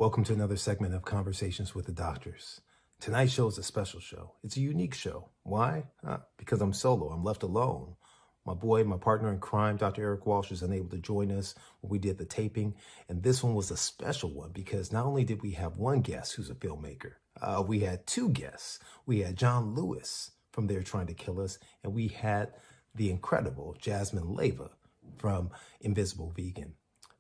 Welcome to another segment of Conversations with the Doctors. Tonight's show is a special show. It's a unique show. Why? Because I'm solo. I'm left alone. My partner in crime, Dr. Eric Walsh, is unable to join us when we did the taping. And this one was a special one because not only did we have one guest who's a filmmaker, we had two guests. We had John Lewis from They're Trying to Kill Us, and we had the incredible Jasmine Leyva from Invisible Vegan.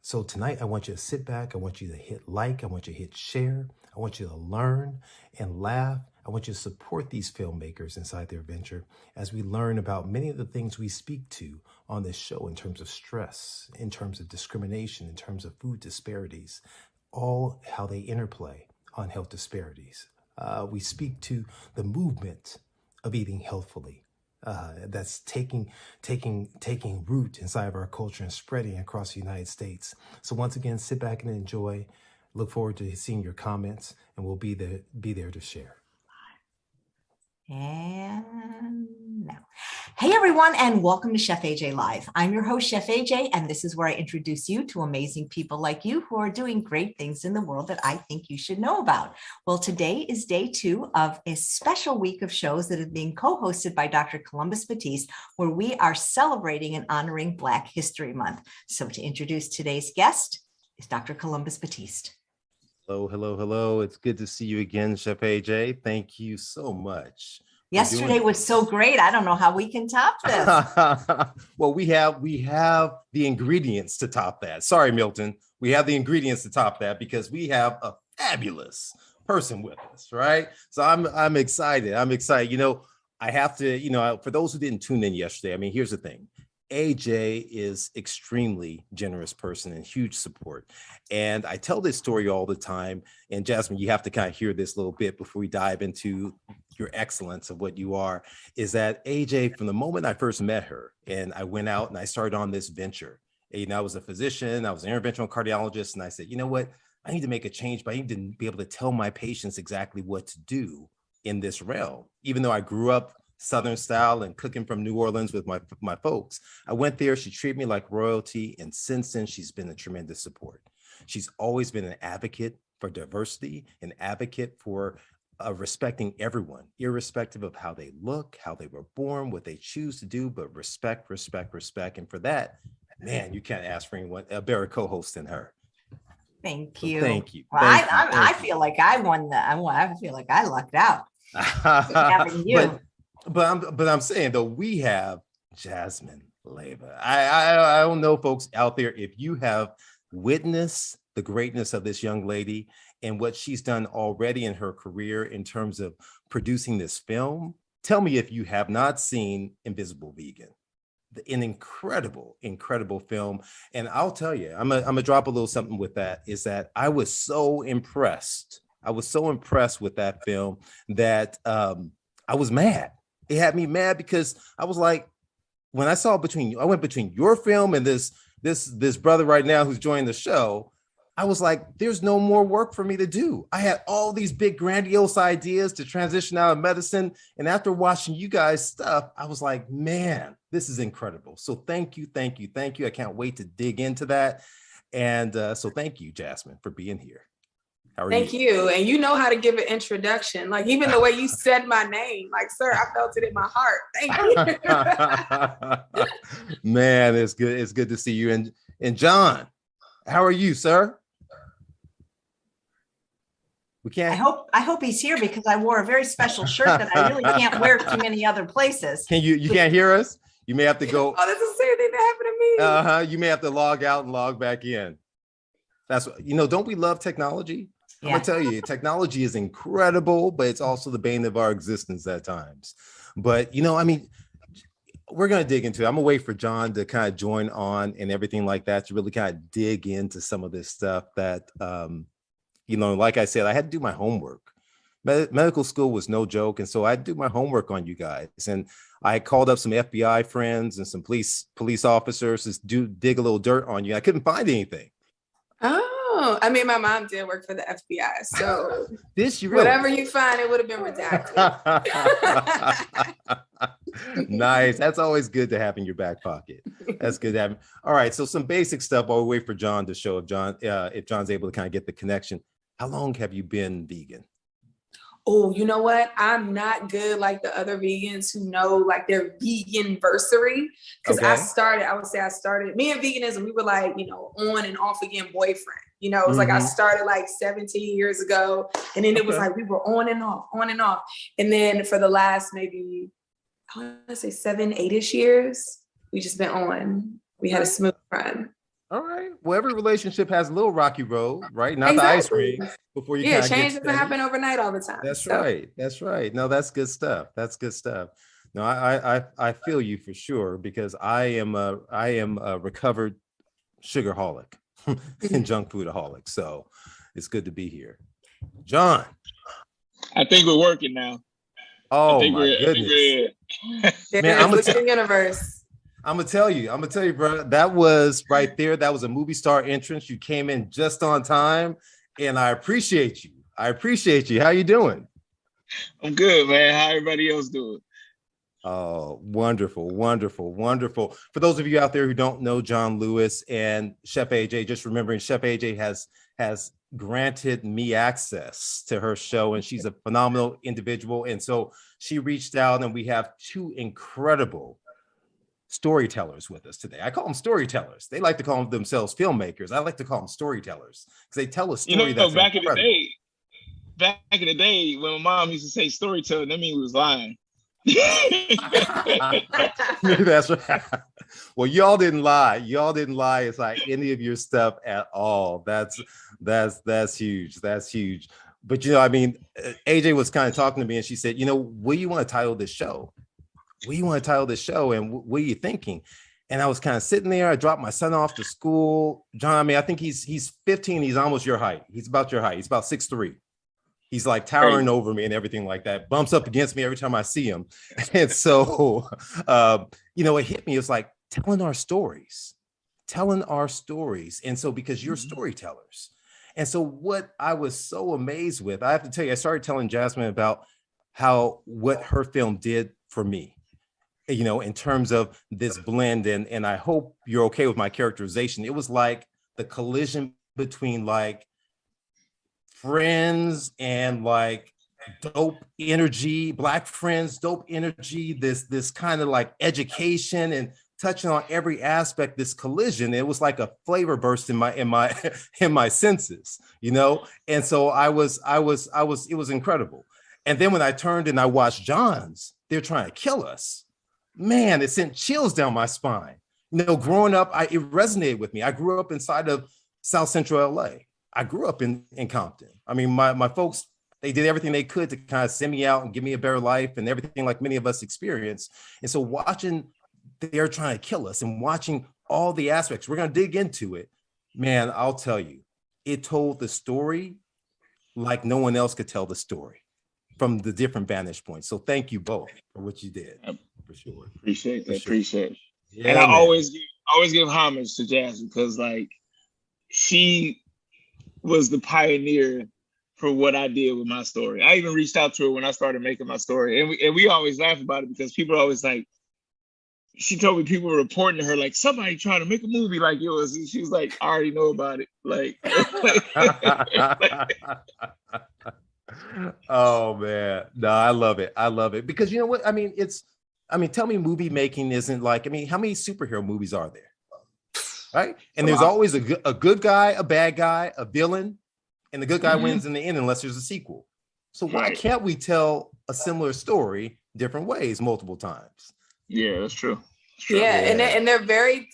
So tonight, I want you to sit back. I want you to hit like. I want you to hit share. I want you to learn and laugh. I want you to support these filmmakers inside their venture as we learn about many of the things we speak to on this show in terms of stress, in terms of discrimination, in terms of food disparities, all how they interplay on health disparities. We speak to the movement of eating healthfully. That's taking root inside of our culture and spreading across the United States. So once again, sit back and enjoy. Look forward to seeing your comments, and we'll be there to share. And now. Hey everyone, and welcome to Chef AJ Live. I'm your host, Chef AJ, and this is where I introduce you to amazing people like you who are doing great things in the world that I think you should know about. Well, today is day 2 of a special week of shows that is being co-hosted by Dr. Columbus Batiste, where we are celebrating and honoring Black History Month. So to introduce today's guest is Dr. Columbus Batiste. Hello. It's good to see you again, Chef AJ. Thank you so much. Yesterday was so great. I don't know how we can top this. Well, we have the ingredients to top that. Sorry, Milton. We have the ingredients to top that because we have a fabulous person with us, right? So I'm excited. You know, I have to, for those who didn't tune in yesterday, I mean, here's the thing. AJ is extremely generous person and huge support. And I tell this story all the time. And Jasmine, you have to kind of hear this little bit before we dive into your excellence of what you are, is that AJ, from the moment I first met her and I went out and I started on this venture, I was a physician, I was an interventional cardiologist. And I said, you know what, I need to make a change, but I need to be able to tell my patients exactly what to do in this realm. Even though I grew up Southern style and cooking from New Orleans with my folks. I went there, she treated me like royalty. And since then, she's been a tremendous support. She's always been an advocate for diversity, an advocate for respecting everyone, irrespective of how they look, how they were born, what they choose to do, but respect. And for that, man, you can't ask for anyone, a better co-host than her. Thank you. So thank you. Well, I feel like I won I feel like I lucked out. Having you. But I'm saying though, we have Jasmine Leyva. I don't know, folks out there, if you have witnessed the greatness of this young lady and what she's done already in her career in terms of producing this film. Tell me if you have not seen Invisible Vegan, an incredible film. And I'll tell you, I'm gonna drop a little something with that, is that I was so impressed with that film that I was mad. It had me mad because I was like, when I saw I went between your film and this brother right now who's joining the show, I was like, there's no more work for me to do. I had all these big grandiose ideas to transition out of medicine. And after watching you guys' stuff, I was like, man, this is incredible. So thank you. I can't wait to dig into that. And so thank you, Jasmine, for being here. Thank you. And you know how to give an introduction. Like even the way you said my name, like, sir, I felt it in my heart. Thank you. Man, it's good. It's good to see you. And John, how are you, sir? We can't. I hope he's here because I wore a very special shirt that I really can't wear too many other places. You can't hear us? You may have to go. Oh, that's the same thing that happened to me. You may have to log out and log back in. That's, don't we love technology? Yeah. I'm gonna tell you, technology is incredible, but it's also the bane of our existence at times. But we're gonna dig into it. I'm gonna wait for John to kind of join on and everything like that to really kind of dig into some of this stuff that, like I said, I had to do my homework. Medical school was no joke, and so I had to do my homework on you guys. And I called up some FBI friends and some police officers to dig a little dirt on you. I couldn't find anything. Oh, I mean, my mom did work for the FBI, so whatever you find, it would have been redacted. Nice. That's always good to have in your back pocket. That's good to have. All right, so some basic stuff while we wait for John to show if John's able to kind of get the connection. How long have you been vegan? Oh, you know what? I'm not good like the other vegans who know like their vegan-versary. Because Okay. I would say I started, me and veganism, we were like, on and off again boyfriend. It was like I started like 17 years ago. And then it was like we were on and off, on and off. And then for the last maybe, I want to say 7, 8-ish years, we just been on. We had a smooth run. All right. Well, every relationship has a little rocky road, right? Not the ice cream before you kind of change doesn't happen overnight all the time. That's right. That's right. No, that's good stuff. That's good stuff. No, I feel you for sure, because I am a recovered sugarholic and junk foodaholic. So it's good to be here. John. I think we're working now. Oh my goodness. Man, I'm the universe. I'm gonna tell you, bro. That was right there. That was a movie star entrance. You came in just on time, and I appreciate you. How you doing? I'm good, man. How everybody else doing? Oh, wonderful, wonderful, wonderful. For those of you out there who don't know John Lewis and Chef AJ, just remembering Chef AJ has granted me access to her show, and she's a phenomenal individual. And so she reached out, and we have 2 incredible storytellers with us today. I call them storytellers. They like to call themselves filmmakers. I like to call them storytellers because they tell a story that's back incredible. Back in the day, when my mom used to say storyteller, that means we was lying. That's right. Well, y'all didn't lie. It's like any of your stuff at all. That's huge. That's huge. But AJ was kind of talking to me, and she said, what do you want to title this show? And what are you thinking? And I was kind of sitting there. I dropped my son off to school. John, I think he's 15. He's almost your height. He's about your height. He's about 6'3". He's like towering over me and everything like that. Bumps up against me every time I see him. And so, it hit me. It's like telling our stories. And so, because you're storytellers. And so what I was so amazed with, I have to tell you, I started telling Jasmine about what her film did for me, in terms of this blend. And I hope you're okay with my characterization. It was like the collision between like friends and like dope energy, Black friends, dope energy, this kind of like education and touching on every aspect, this collision. It was like a flavor burst in my senses, And so it was incredible. And then when I turned and I watched John's, they're trying to kill us. Man, it sent chills down my spine. Growing up, it resonated with me. I grew up inside of South Central LA. I grew up in Compton. My folks, they did everything they could to kind of send me out and give me a better life and everything like many of us experienced. And so watching they're trying to kill us and watching all the aspects, we're going to dig into it. Man, I'll tell you, it told the story like no one else could tell the story from the different vantage points. So thank you both for what you did. For sure. Appreciate that. Sure. Appreciate it. Yeah, and I always give homage to Jasmine, because like she was the pioneer for what I did with my story. I even reached out to her when I started making my story. And we always laugh about it because people are always like, she told me people were reporting to her like, somebody trying to make a movie like yours. And she was like, I already know about it. Like, oh man. No, I love it. Because you know what? Tell me movie making isn't like, how many superhero movies are there? Right? And there's always a good guy, a bad guy, a villain, and the good guy wins in the end unless there's a sequel. So why can't we tell a similar story different ways multiple times? Yeah, that's true. Yeah, and they're very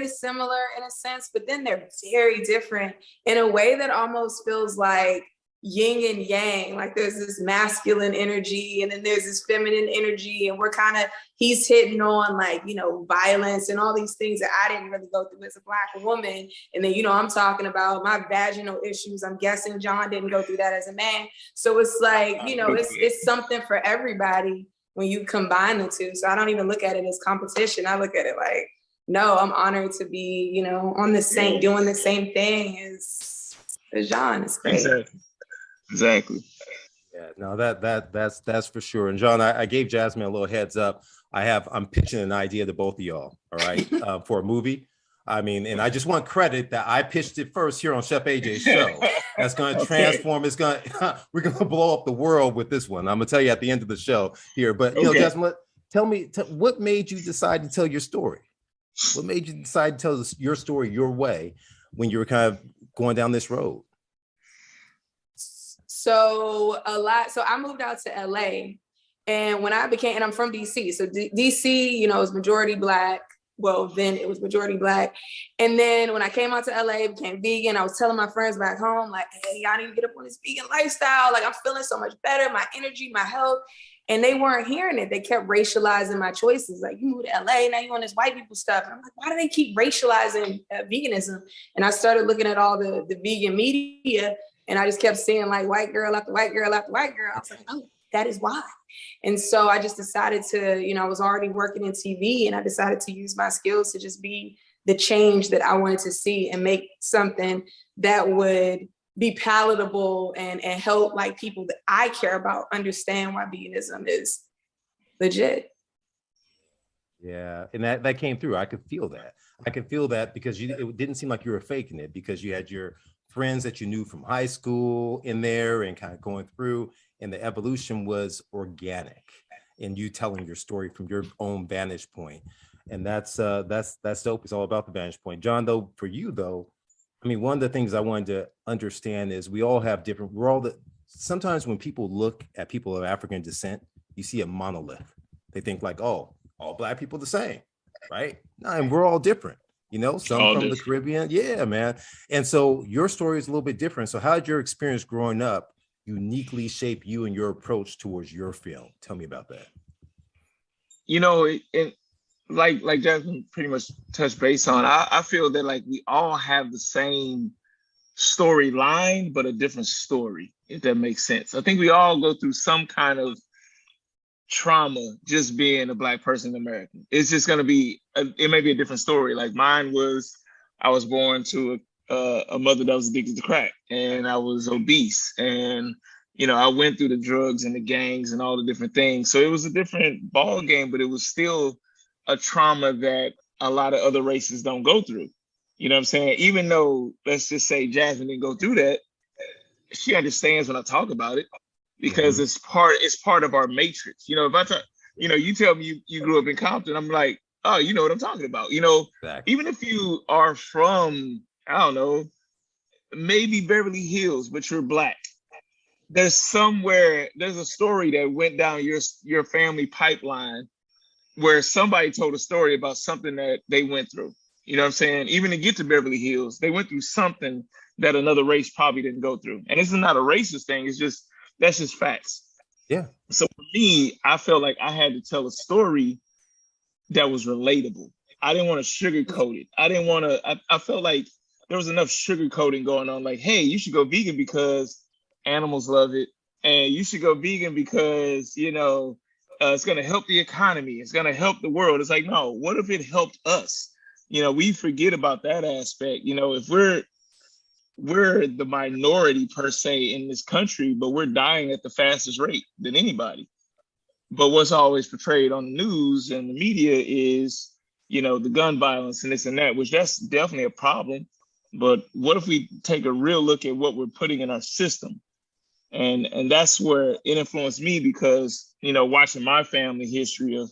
similar in a sense, but then they're very different in a way that almost feels like yin and yang. Like there's this masculine energy and then there's this feminine energy, and he's hitting on like, violence and all these things that I didn't really go through as a Black woman. And then, I'm talking about my vaginal issues. I'm guessing John didn't go through that as a man. So it's like, it's something for everybody when you combine the two. So I don't even look at it as competition. I look at it like, no, I'm honored to be, on the same, doing the same thing as John. It's great. Exactly. Yeah, no, that's for sure. And John, I gave Jasmine a little heads up. I'm pitching an idea to both of y'all, all right, for a movie. I mean, and I just want credit that I pitched it first here on Chef AJ's show. That's going to transform. It's going to, we're going to blow up the world with this one. I'm going to tell you at the end of the show here. But, you know, Jasmine, tell me, what made you decide to tell your story? What made you decide to tell your story your way when you were kind of going down this road? So I moved out to LA, and when I became, and I'm from DC. So DC, you know, is majority Black. Well, then it was majority Black. And then when I came out to LA, became vegan, I was telling my friends back home, like, hey, y'all need to get up on this vegan lifestyle. Like, I'm feeling so much better, my energy, my health. And they weren't hearing it. They kept racializing my choices. Like, you moved to LA, now you on this white people stuff. And I'm like, why do they keep racializing veganism? And I started looking at all the vegan media, and I just kept seeing like white girl after white girl after white girl. I was like, oh, that is why. And so I just decided to, you know, I was already working in TV, and I decided to use my skills to just be the change that I wanted to see and make something that would be palatable and help like people that I care about understand why veganism is legit. Yeah, and that came through. I could feel that. I could feel that because it didn't seem like you were faking it, because you had your friends that you knew from high school in there and kind of going through, and the evolution was organic, and you telling your story from your own vantage point. And that's dope. It's all about the vantage point. John, though, for you though, I mean, one of the things I wanted to understand is we all have different, sometimes when people look at people of African descent, you see a monolith. They think like, oh, all Black people the same, right? No, and we're all different. You know, some all from different. The Caribbean. Yeah, man. And so your story is a little bit different. So how did your experience growing up uniquely shape you and your approach towards your film? Tell me about that. You know, it like Jasmine pretty much touched base on, I feel that like we all have the same storyline, but a different story, if that makes sense. I think we all go through some kind of trauma just being a Black person in America. It's just going to be, it may be a different story. Like mine was, I was born to a mother that was addicted to crack, and I was obese, and you know, I went through the drugs and the gangs and all the different things. So it was a different ball game, but it was still a trauma that a lot of other races don't go through. You know what I'm saying? Even though, let's just say Jasmine didn't go through that, she understands when I talk about it, because it's part of our matrix. You know, if I talk, you know, you tell me you grew up in Compton, I'm like, oh, you know what I'm talking about. You know, exactly. Even if you are from, I don't know, maybe Beverly Hills, but you're Black, there's a story that went down your family pipeline where somebody told a story about something that they went through. You know what I'm saying? Even to get to Beverly Hills, they went through something that another race probably didn't go through. And this is not a racist thing. It's just, that's just facts. Yeah. So for me, I felt like I had to tell a story that was relatable. I didn't want to sugarcoat it. I felt like there was enough sugarcoating going on. Like, hey, you should go vegan because animals love it. And you should go vegan because, you know, it's going to help the economy. It's going to help the world. It's like, no, what if it helped us? You know, we forget about that aspect. You know, if we're the minority per se in this country, but we're dying at the fastest rate than anybody. But what's always portrayed on the news and the media is, you know, the gun violence and this and that, which that's definitely a problem. But what if we take a real look at what we're putting in our system? And that's where it influenced me, because, you know, watching my family history of,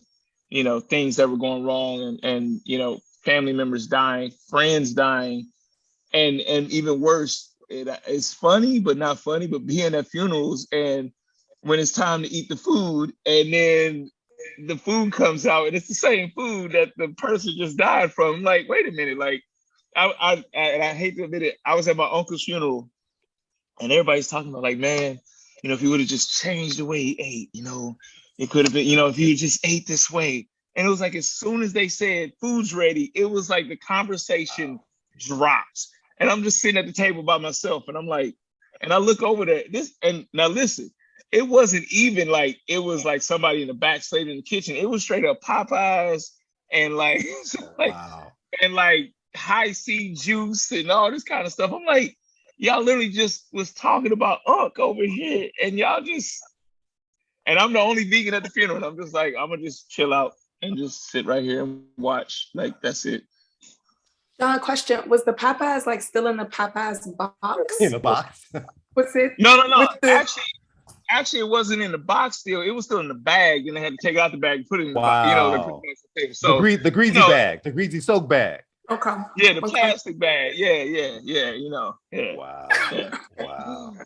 you know, things that were going wrong and you know, family members dying, friends dying, and even worse, it's funny, but not funny, but being at funerals and when it's time to eat the food, and then the food comes out and it's the same food that the person just died from. I'm like, wait a minute, like, I hate to admit it, I was at my uncle's funeral and everybody's talking about like, man, you know, if he would have just changed the way he ate, you know, it could have been, you know, if he just ate this way. And it was like, as soon as they said food's ready, it was like the conversation dropped. And I'm just sitting at the table by myself, and I'm like, and I look over there, and now listen, it wasn't even like, it was like somebody in the back slaving in the kitchen. It was straight up Popeyes and like, wow. And like high C juice and all this kind of stuff. I'm like, y'all literally just was talking about Unc over here, and y'all just, and I'm the only vegan at the funeral. And I'm just like, I'm gonna just chill out and just sit right here and watch. Like, that's it. John, question, was the Popeyes like still in the Popeyes box? In the box. What's it? No. The... Actually, it wasn't in the box still. It was still in the bag, and they had to take out the bag and put it in the box. You know, they put it on the table. So the greasy bag, the greasy soak bag. Okay. Yeah, the plastic bag. Yeah. You know. Yeah.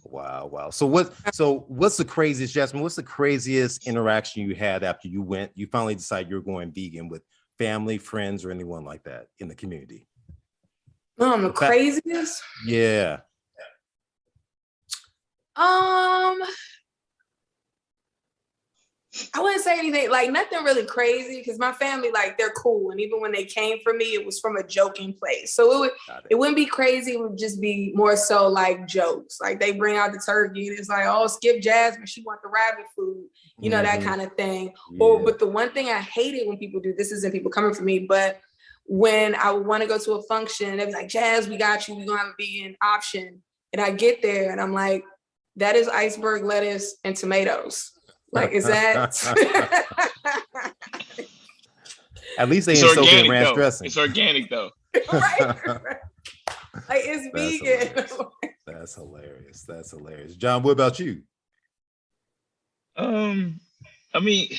Wow. So what's the craziest, Jasmine? What's the craziest interaction you had after you finally decided you're going vegan with family, friends, or anyone like that in the community? The craziest? Yeah. I wouldn't say anything, like nothing really crazy, because my family, like, they're cool. And even when they came for me, it was from a joking place. So it wouldn't be crazy. It would just be more so like jokes. Like they bring out the turkey and it's like, oh, skip Jasmine, she want the rabbit food, you know, that kind of thing. Yeah. But the one thing I hated when people do, this isn't people coming for me, but when I would want to go to a function, they'd be like, Jazz, we got you. We're going to have a vegan option. And I get there and I'm like, that is iceberg lettuce and tomatoes. Like, is that? At least they ain't soaking ranch though. dressing. It's organic though. Right. Like, it's vegan. That's hilarious. John, what about you? I mean,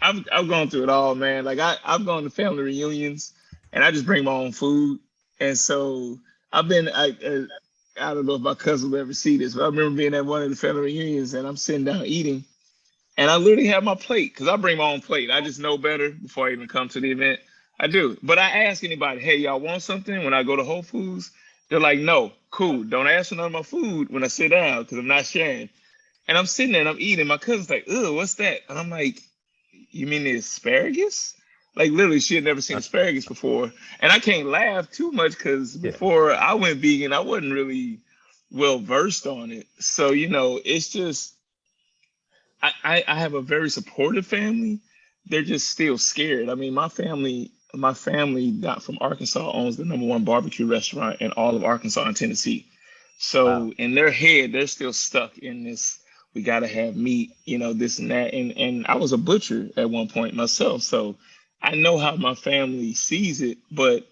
I've gone through it all, man. Like I've gone to family reunions and I just bring my own food. And so I've been, I don't know if my cousin will ever see this, but I remember being at one of the family reunions and I'm sitting down eating. And I literally have my plate because I bring my own plate. I just know better before I even come to the event. I do. But I ask anybody, hey, y'all want something? When I go to Whole Foods, they're like, no, cool. Don't ask for none of my food when I sit down because I'm not sharing. And I'm sitting there and I'm eating. My cousin's like, ugh, what's that? And I'm like, you mean the asparagus? Like literally, she had never seen asparagus before. And I can't laugh too much because before I went vegan, I wasn't really well versed on it. So, you know, it's just, I have a very supportive family. They're just still scared. I mean, my family not from Arkansas owns the #1 barbecue restaurant in all of Arkansas and Tennessee. So in their head, they're still stuck in this, we got to have meat, you know, this and that. And I was a butcher at one point myself. So I know how my family sees it, but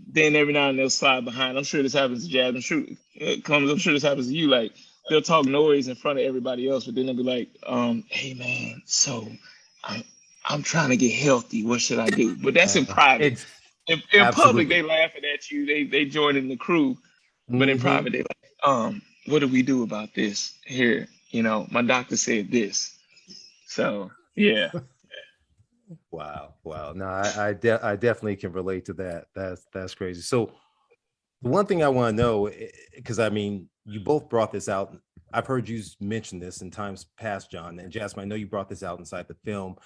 then every now and then they'll slide behind. I'm sure this happens to Jasmine. I'm sure this happens to you. Like, they'll talk noise in front of everybody else, but then they'll be like, hey man, so I'm trying to get healthy. What should I do? But that's in private. In public, they laughing at you. They join in the crew. But in private, they like, what do we do about this here? You know, my doctor said this. So yeah. Wow. No, I definitely can relate to that. That's crazy. So the one thing I want to know, because I mean, you both brought this out. I've heard you mention this in times past, John and Jasmine. I know you brought this out inside the film.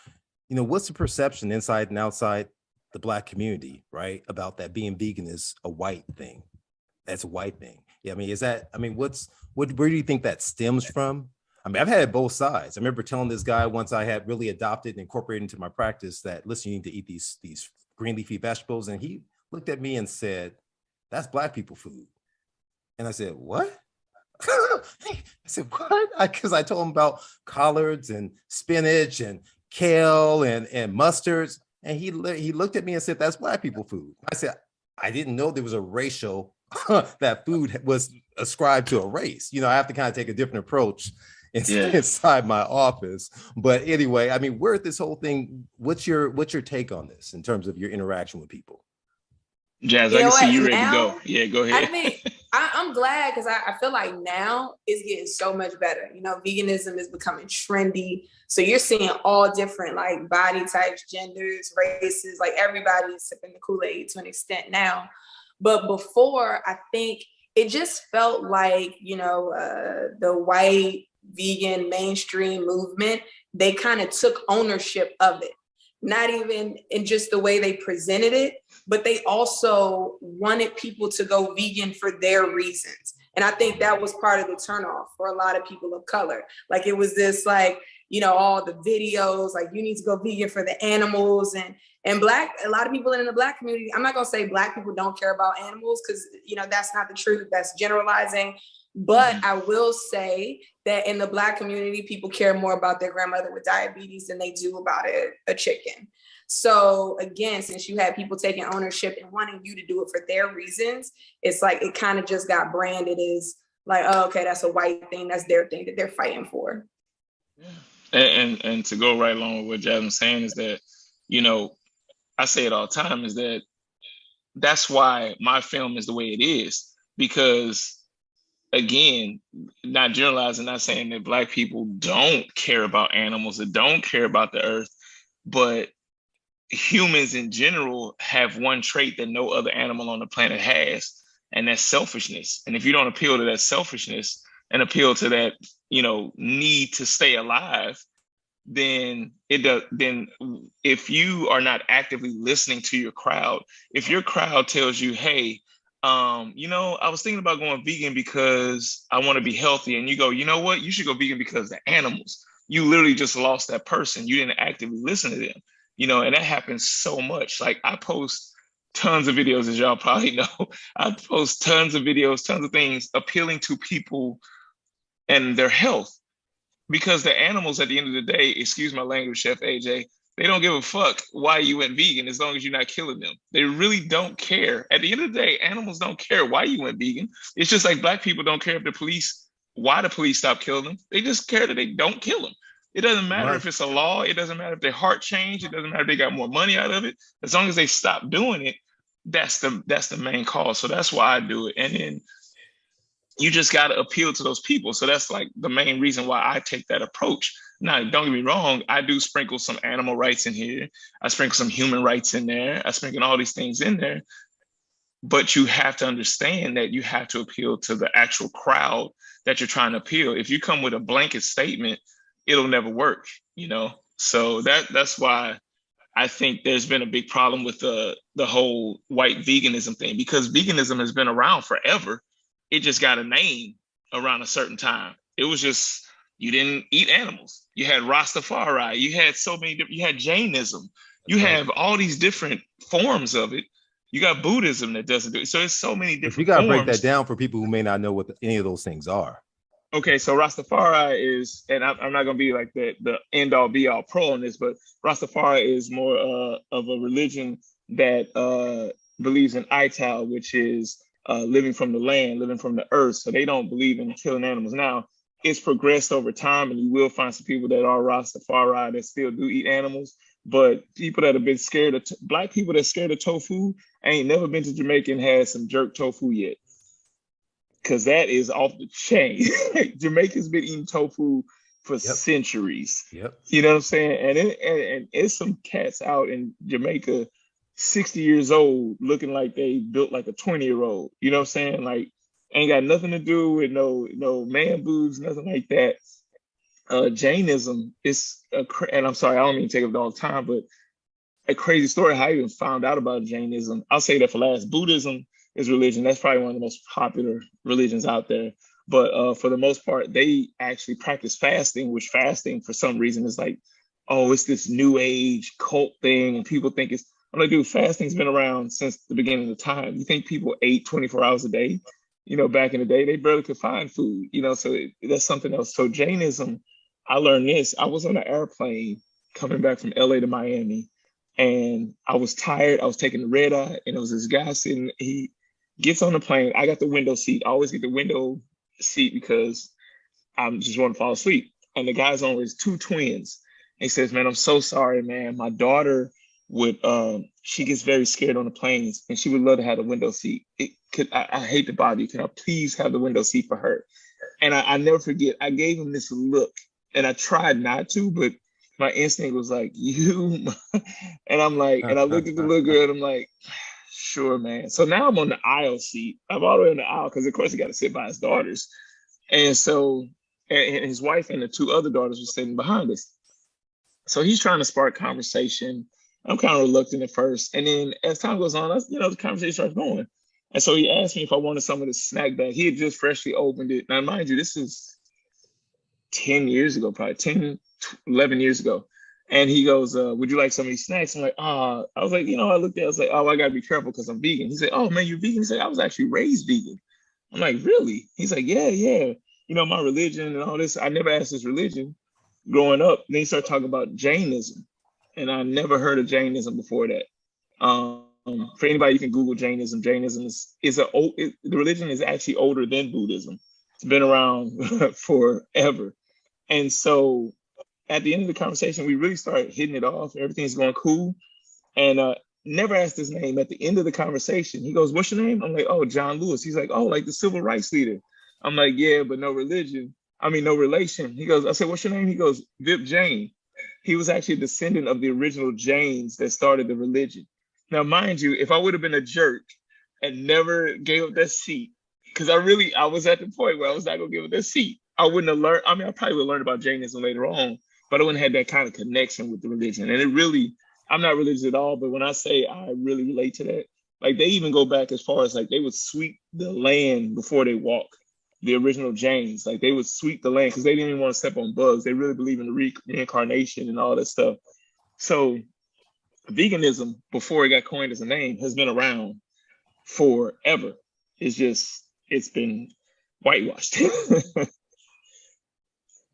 You know, what's the perception inside and outside the Black community, right, about that being vegan is a white thing? That's a white thing. Yeah, I mean, where do you think that stems from? I mean, I've had both sides. I remember telling this guy once I had really adopted and incorporated into my practice that, listen, you need to eat these green leafy vegetables. And he looked at me and said, that's Black people food. And I said, what? I said, what? Because I told him about collards and spinach and kale and mustards. And he looked at me and said, that's Black people food. I said, I didn't know there was a racial, that food was ascribed to a race. You know, I have to kind of take a different approach inside my office. But anyway, I mean, we're at this whole thing. What's your take on this in terms of your interaction with people? Jazz, I can see you ready to go. Yeah, go ahead. I mean, I'm glad because I feel like now it's getting so much better. You know, veganism is becoming trendy. So you're seeing all different like body types, genders, races, like everybody's sipping the Kool-Aid to an extent now. But before, I think it just felt like, you know, the white vegan mainstream movement, they kind of took ownership of it. Not even in just the way they presented it, but they also wanted people to go vegan for their reasons. And I think that was part of the turnoff for a lot of people of color. Like it was this like, you know, all the videos, like you need to go vegan for the animals and a lot of people in the Black community, I'm not gonna say Black people don't care about animals because, you know, that's not the truth, that's generalizing. But I will say that in the Black community, people care more about their grandmother with diabetes than they do about a chicken. So again, since you had people taking ownership and wanting you to do it for their reasons, it's like it kind of just got branded as like, oh, okay, that's a white thing, that's their thing that they're fighting for. And to go right along with what Jasmine's saying is that, I say it all the time, is that that's why my film is the way it is. Because again, not generalizing, not saying that Black people don't care about animals or don't care about the earth, but humans in general have one trait that no other animal on the planet has, and that's selfishness. And if you don't appeal to that selfishness and appeal to that, need to stay alive, then if you are not actively listening to your crowd, if your crowd tells you, hey, I was thinking about going vegan because I want to be healthy, and you go, you know what, you should go vegan because the animals, you literally just lost that person. You didn't actively listen to them, and that happens so much. Like, I post tons of videos, as y'all probably know. I post tons of videos, tons of things appealing to people and their health, because the animals at the end of the day, excuse my language, Chef AJ, they don't give a fuck why you went vegan as long as you're not killing them. They really don't care. At the end of the day, animals don't care why you went vegan. It's just like Black people don't care why the police stopped killing them. They just care that they don't kill them. It doesn't matter if it's a law. It doesn't matter if their heart changed. It doesn't matter if they got more money out of it. As long as they stop doing it, that's the main cause. So that's why I do it. And then you just got to appeal to those people. So that's like the main reason why I take that approach. Now, don't get me wrong, I do sprinkle some animal rights in here. I sprinkle some human rights in there. I sprinkle all these things in there. But you have to understand that you have to appeal to the actual crowd that you're trying to appeal. If you come with a blanket statement, it'll never work, So that's why I think there's been a big problem with the whole white veganism thing, because veganism has been around forever. It just got a name around a certain time. It was just, you didn't eat animals. You had Rastafari. You had you had Jainism. You have all these different forms of it. You got Buddhism that doesn't do it. So it's so many different You got to break forms. that down for people who may not know what any of those things are. Okay, so Rastafari is, and I'm not going to be like the end all be all pro on this, but Rastafari is more of a religion that believes in Ital, which is living from the land, living from the earth. So they don't believe in killing animals. Now, it's progressed over time, and you will find some people that are Rastafari that still do eat animals. But people that have been scared of Black people that's scared of tofu ain't never been to Jamaica and had some jerk tofu yet, because that is off the chain. Jamaica's been eating tofu for centuries. Yep. You know what I'm saying? And it's some cats out in Jamaica, 60 years old, looking like they built like a 20-year-old. You know what I'm saying? Like, ain't got nothing to do with no man boobs, nothing like that. Jainism is and I'm sorry, I don't mean to take up all the time, but a crazy story how I even found out about Jainism. I'll say that for last. Buddhism is religion. That's probably one of the most popular religions out there. But for the most part, they actually practice fasting, which fasting for some reason is like, oh, it's this new age cult thing. And people think I'm like, dude, fasting's been around since the beginning of time. You think people ate 24 hours a day? Back in the day, they barely could find food, so that's something else. So Jainism, I learned this. I was on an airplane coming back from LA to Miami, and I was tired. I was taking the red eye, and there was this guy sitting. He gets on the plane. I got the window seat. I always get the window seat because I'm just want to fall asleep. And the guy's on with his two twins. He says, "Man, I'm so sorry, man. My daughter she gets very scared on the planes, and she would love to have the window seat. I hate to bother you. Can I please have the window seat for her?" And I never forget, I gave him this look, and I tried not to, but my instinct was like, you, and I'm like, and I looked at the little girl, and I'm like, sure, man. So now I'm on the aisle seat. I'm all the way on the aisle, because of course he got to sit by his daughters. And so, and his wife and the two other daughters were sitting behind us. So he's trying to spark conversation. I'm kind of reluctant at first. And then as time goes on, the conversation starts going. And so he asked me if I wanted some of the snack bag. He had just freshly opened it. Now, mind you, this is 10 years ago, probably 10, 11 years ago. And he goes, would you like some of these snacks? I'm like, I was like, I looked at it, I was like, oh, I got to be careful because I'm vegan. He said, oh, man, you're vegan? He said, I was actually raised vegan. I'm like, really? He's like, yeah. My religion and all this. I never asked his religion growing up. Then he started talking about Jainism. and I never heard of Jainism before that. For anybody, you can Google Jainism. Jainism the religion is actually older than Buddhism. It's been around forever. And so at the end of the conversation, we really started hitting it off. Everything's going cool. And never asked his name. At the end of the conversation, he goes, "What's your name?" I'm like, "Oh, John Lewis." He's like, "Oh, like the civil rights leader." I'm like, "Yeah, but no religion. I mean, no relation." He goes, I said, "What's your name?" He goes, "Vip Jain." He was actually a descendant of the original Jains that started the religion. Now, mind you, if I would have been a jerk and never gave up that seat, because I was at the point where I was not going to give up that seat, I wouldn't have learned. I mean, I probably would have learned about Jainism later on, but I wouldn't have had that kind of connection with the religion. And it really, I'm not religious at all, but when I say I really relate to that, like they even go back as far as like they would sweep the land before they walk. The original Jains, like they would sweep the land because they didn't even want to step on bugs. They really believe in the reincarnation and all that stuff. So veganism, before it got coined as a name, has been around forever. It's been whitewashed.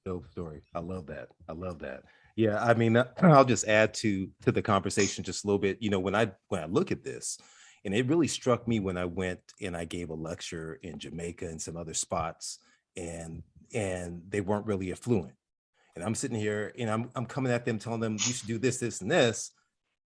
Dope story. I love that. I love that. Yeah, I mean, I'll just add to the conversation just a little bit. You know, when I look at this, and it really struck me when I went and I gave a lecture in Jamaica and some other spots, and they weren't really affluent. And I'm sitting here and I'm coming at them, telling them you should do this, this, and this.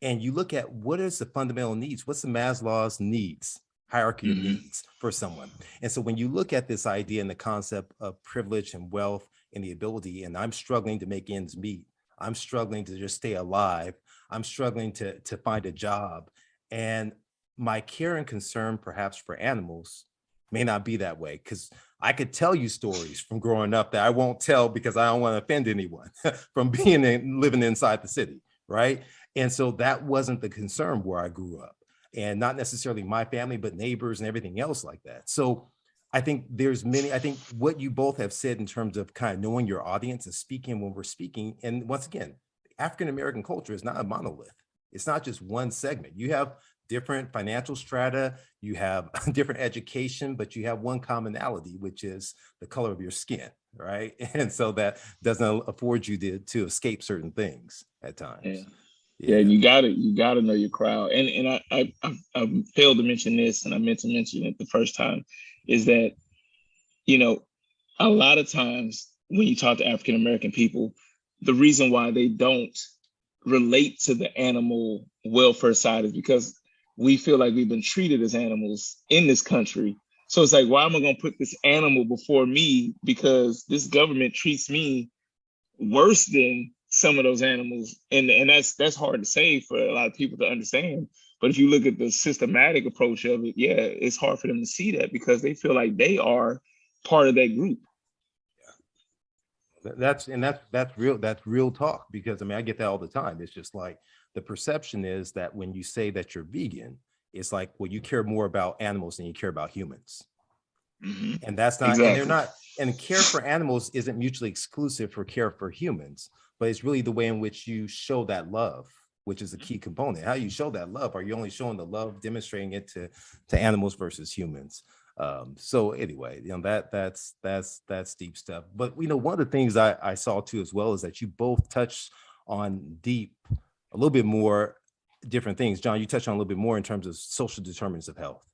And you look at what is the fundamental needs, what's the Maslow's needs, hierarchy of needs for someone. And so when you look at this idea and the concept of privilege and wealth and the ability, and I'm struggling to make ends meet, I'm struggling to just stay alive, I'm struggling to find a job. And my care and concern perhaps for animals may not be that way, because I could tell you stories from growing up that I won't tell because I don't want to offend anyone from living inside the city, right? And so that wasn't the concern where I grew up, and not necessarily my family, but neighbors and everything else like that. So I think I think what you both have said in terms of kind of knowing your audience and speaking when we're speaking. And once again, African-American culture is not a monolith. It's not just one segment. You have different financial strata, you have different education, but you have one commonality, which is the color of your skin, right? And so that doesn't afford you to escape certain things at times. Yeah, you gotta know your crowd. And I failed to mention this, and I meant to mention it the first time, is that, you know, a lot of times when you talk to African American people, the reason why they don't relate to the animal welfare side is because we feel like we've been treated as animals in this country. So it's like, why am I going to put this animal before me? Because this government treats me worse than some of those animals. And that's hard to say for a lot of people to understand. But if you look at the systematic approach of it, yeah, it's hard for them to see that because they feel like they are part of that group. That's real talk, because I mean, I get that all the time. It's just like the perception is that when you say that you're vegan, it's like, well, you care more about animals than you care about humans. And that's not, exactly. And they're not, and care for animals isn't mutually exclusive for care for humans, but it's really the way in which you show that love, which is a key component. How you show that love, are you only showing the love, demonstrating it to animals versus humans? So anyway, you know, that's deep stuff. But you know, one of the things I saw too as well is that you both touched on a little bit more different things. John, you touched on a little bit more in terms of social determinants of health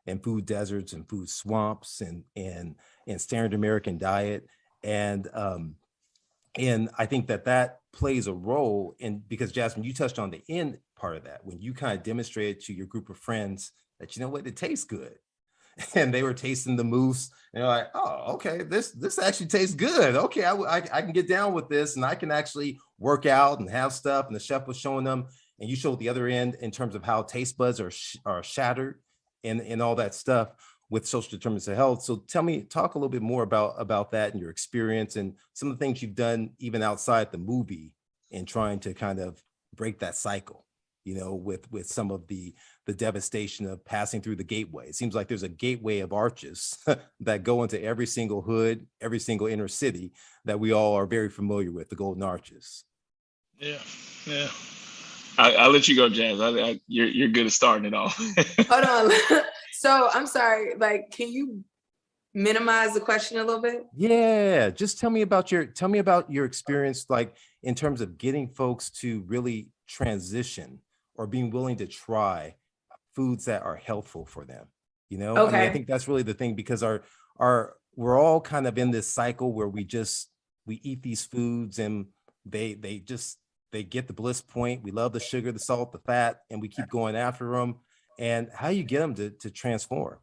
and food deserts and food swamps and standard American diet. And I think that plays a role in, because Jasmine, you touched on the end part of that, when you kind of demonstrated to your group of friends that, you know what, it tastes good. And they were tasting the moose and they're like, oh, okay, this actually tastes good. Okay, I can get down with this, and I can actually work out and have stuff. And the chef was showing them, and you showed the other end in terms of how taste buds are shattered and all that stuff with social determinants of health. So talk a little bit more about that and your experience and some of the things you've done even outside the movie in trying to kind of break that cycle, you know, with some of the devastation of passing through the gateway. It seems like there's a gateway of arches that go into every single hood, every single inner city that we all are very familiar with, the Golden Arches. Yeah. I'll let you go, Jazz. You're good at starting it off. Hold on. So I'm sorry, like, can you minimize the question a little bit? Yeah, just tell me about your experience, like in terms of getting folks to really transition or being willing to try foods that are healthful for them. You know, I mean, I Okay. think that's really the thing, because we're all kind of in this cycle where we eat these foods and they get the bliss point. We love the sugar, the salt, the fat, and we keep going after them. And how you get them to transform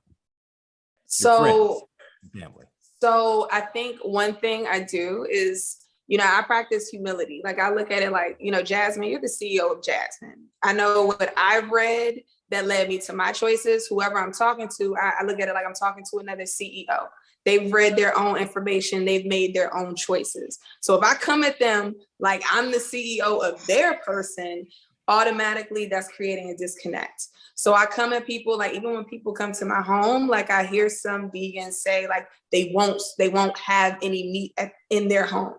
your friends, So, your family. so I think one thing I do is, I practice humility. Like I look at it like, Jasmine, you're the CEO of Jasmine. I know what I've read that led me to my choices. Whoever I'm talking to, I look at it like I'm talking to another CEO. They've read their own information. They've made their own choices. So if I come at them like I'm the CEO of their person, automatically that's creating a disconnect. So I come at people, like even when people come to my home, like I hear some vegans say like they won't have any meat in their home.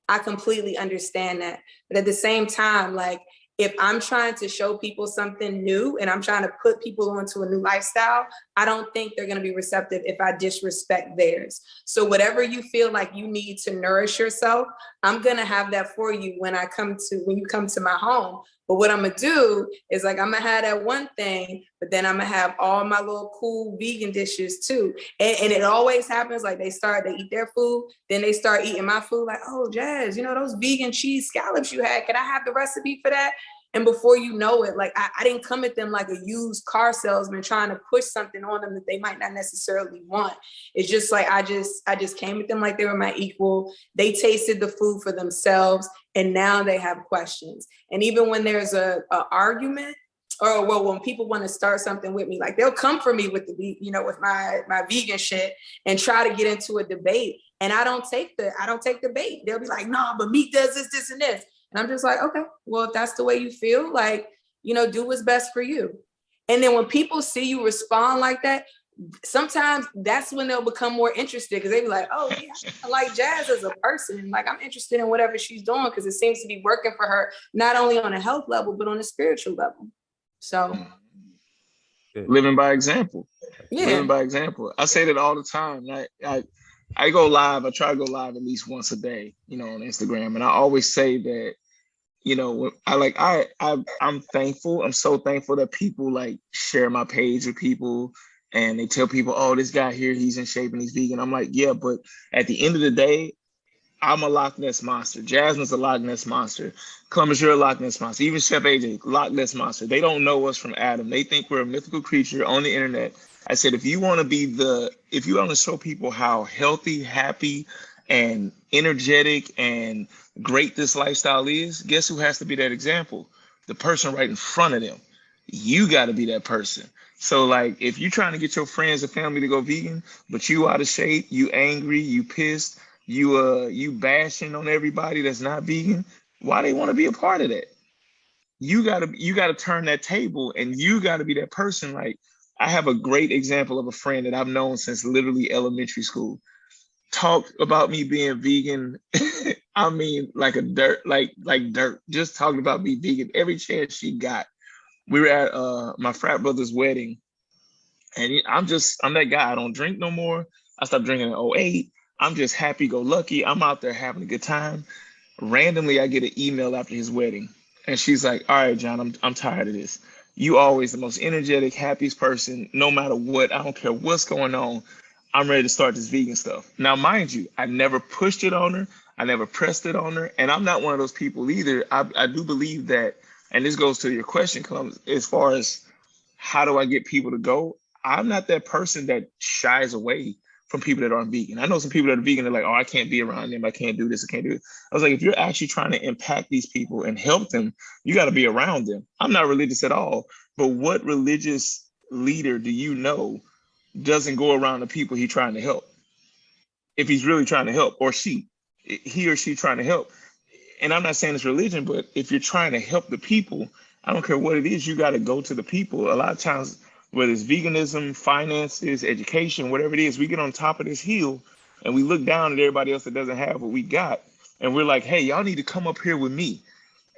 I completely understand that. But at the same time, like if I'm trying to show people something new and I'm trying to put people onto a new lifestyle, I don't think they're going to be receptive if I disrespect theirs. So whatever you feel like you need to nourish yourself, I'm going to have that for you when you come to my home. But what I'm going to do is like, I'm going to have that one thing, but then I'm going to have all my little cool vegan dishes too. And it always happens like they eat their food, then they start eating my food like, oh, Jazz, those vegan cheese scallops you had, can I have the recipe for that? And before you know it, like I didn't come at them like a used car salesman trying to push something on them that they might not necessarily want. It's just like I just came at them like they were my equal. They tasted the food for themselves, and now they have questions. And even when there's a argument, or when people want to start something with me, like they'll come for me with with my vegan shit and try to get into a debate. And I don't take the bait. They'll be like, no, but meat does this, this, and this. And I'm just like, okay, well, if that's the way you feel, like, do what's best for you. And then when people see you respond like that, sometimes that's when they'll become more interested, because they be like, oh yeah, I like Jazz as a person. Like I'm interested in whatever she's doing because it seems to be working for her, not only on a health level, but on a spiritual level. So living by example. Yeah. Living by example. I say that all the time. I go live. I try to go live at least once a day, on Instagram. And I always say that, I'm thankful. I'm so thankful that people like share my page with people and they tell people, oh, this guy here, he's in shape and he's vegan. I'm like, yeah, but at the end of the day, I'm a Loch Ness monster. Jasmine's a Loch Ness monster. Columbus, you're a Loch Ness monster. Even Chef AJ, Loch Ness monster. They don't know us from Adam. They think we're a mythical creature on the internet. I said, if you want to show people how healthy, happy, and energetic and great this lifestyle is, guess who has to be that example? The person right in front of them. You got to be that person. So like, if you're trying to get your friends and family to go vegan, but you out of shape, you angry, you pissed, you bashing on everybody that's not vegan, why they want to be a part of that? You gotta turn that table, and you gotta be that person. Like, I have a great example of a friend that I've known since literally elementary school. Talked about me being vegan. I mean, like dirt. Just talking about me vegan every chance she got. We were at my frat brother's wedding, and I'm that guy. I don't drink no more. I stopped drinking in '08. I'm just happy-go-lucky. I'm out there having a good time. Randomly, I get an email after his wedding, and she's like, all right, John, I'm tired of this. You always the most energetic, happiest person, no matter what. I don't care what's going on. I'm ready to start this vegan stuff. Now, mind you, I never pushed it on her. I never pressed it on her. And I'm not one of those people either. I do believe that, and this goes to your question, Columbus, as far as how do I get people to go? I'm not that person that shies away from people that aren't vegan. I know some people that are vegan, they're like, oh, I can't be around them. I can't do this. I can't do it. I was like, if you're actually trying to impact these people and help them, you got to be around them. I'm not religious at all, but what religious leader do you know doesn't go around the people he's trying to help? If he's really trying to help, or he or she trying to help. And I'm not saying it's religion, but if you're trying to help the people, I don't care what it is, you got to go to the people. A lot of times, whether it's veganism, finances, education, whatever it is, we get on top of this hill and we look down at everybody else that doesn't have what we got. And we're like, hey, y'all need to come up here with me.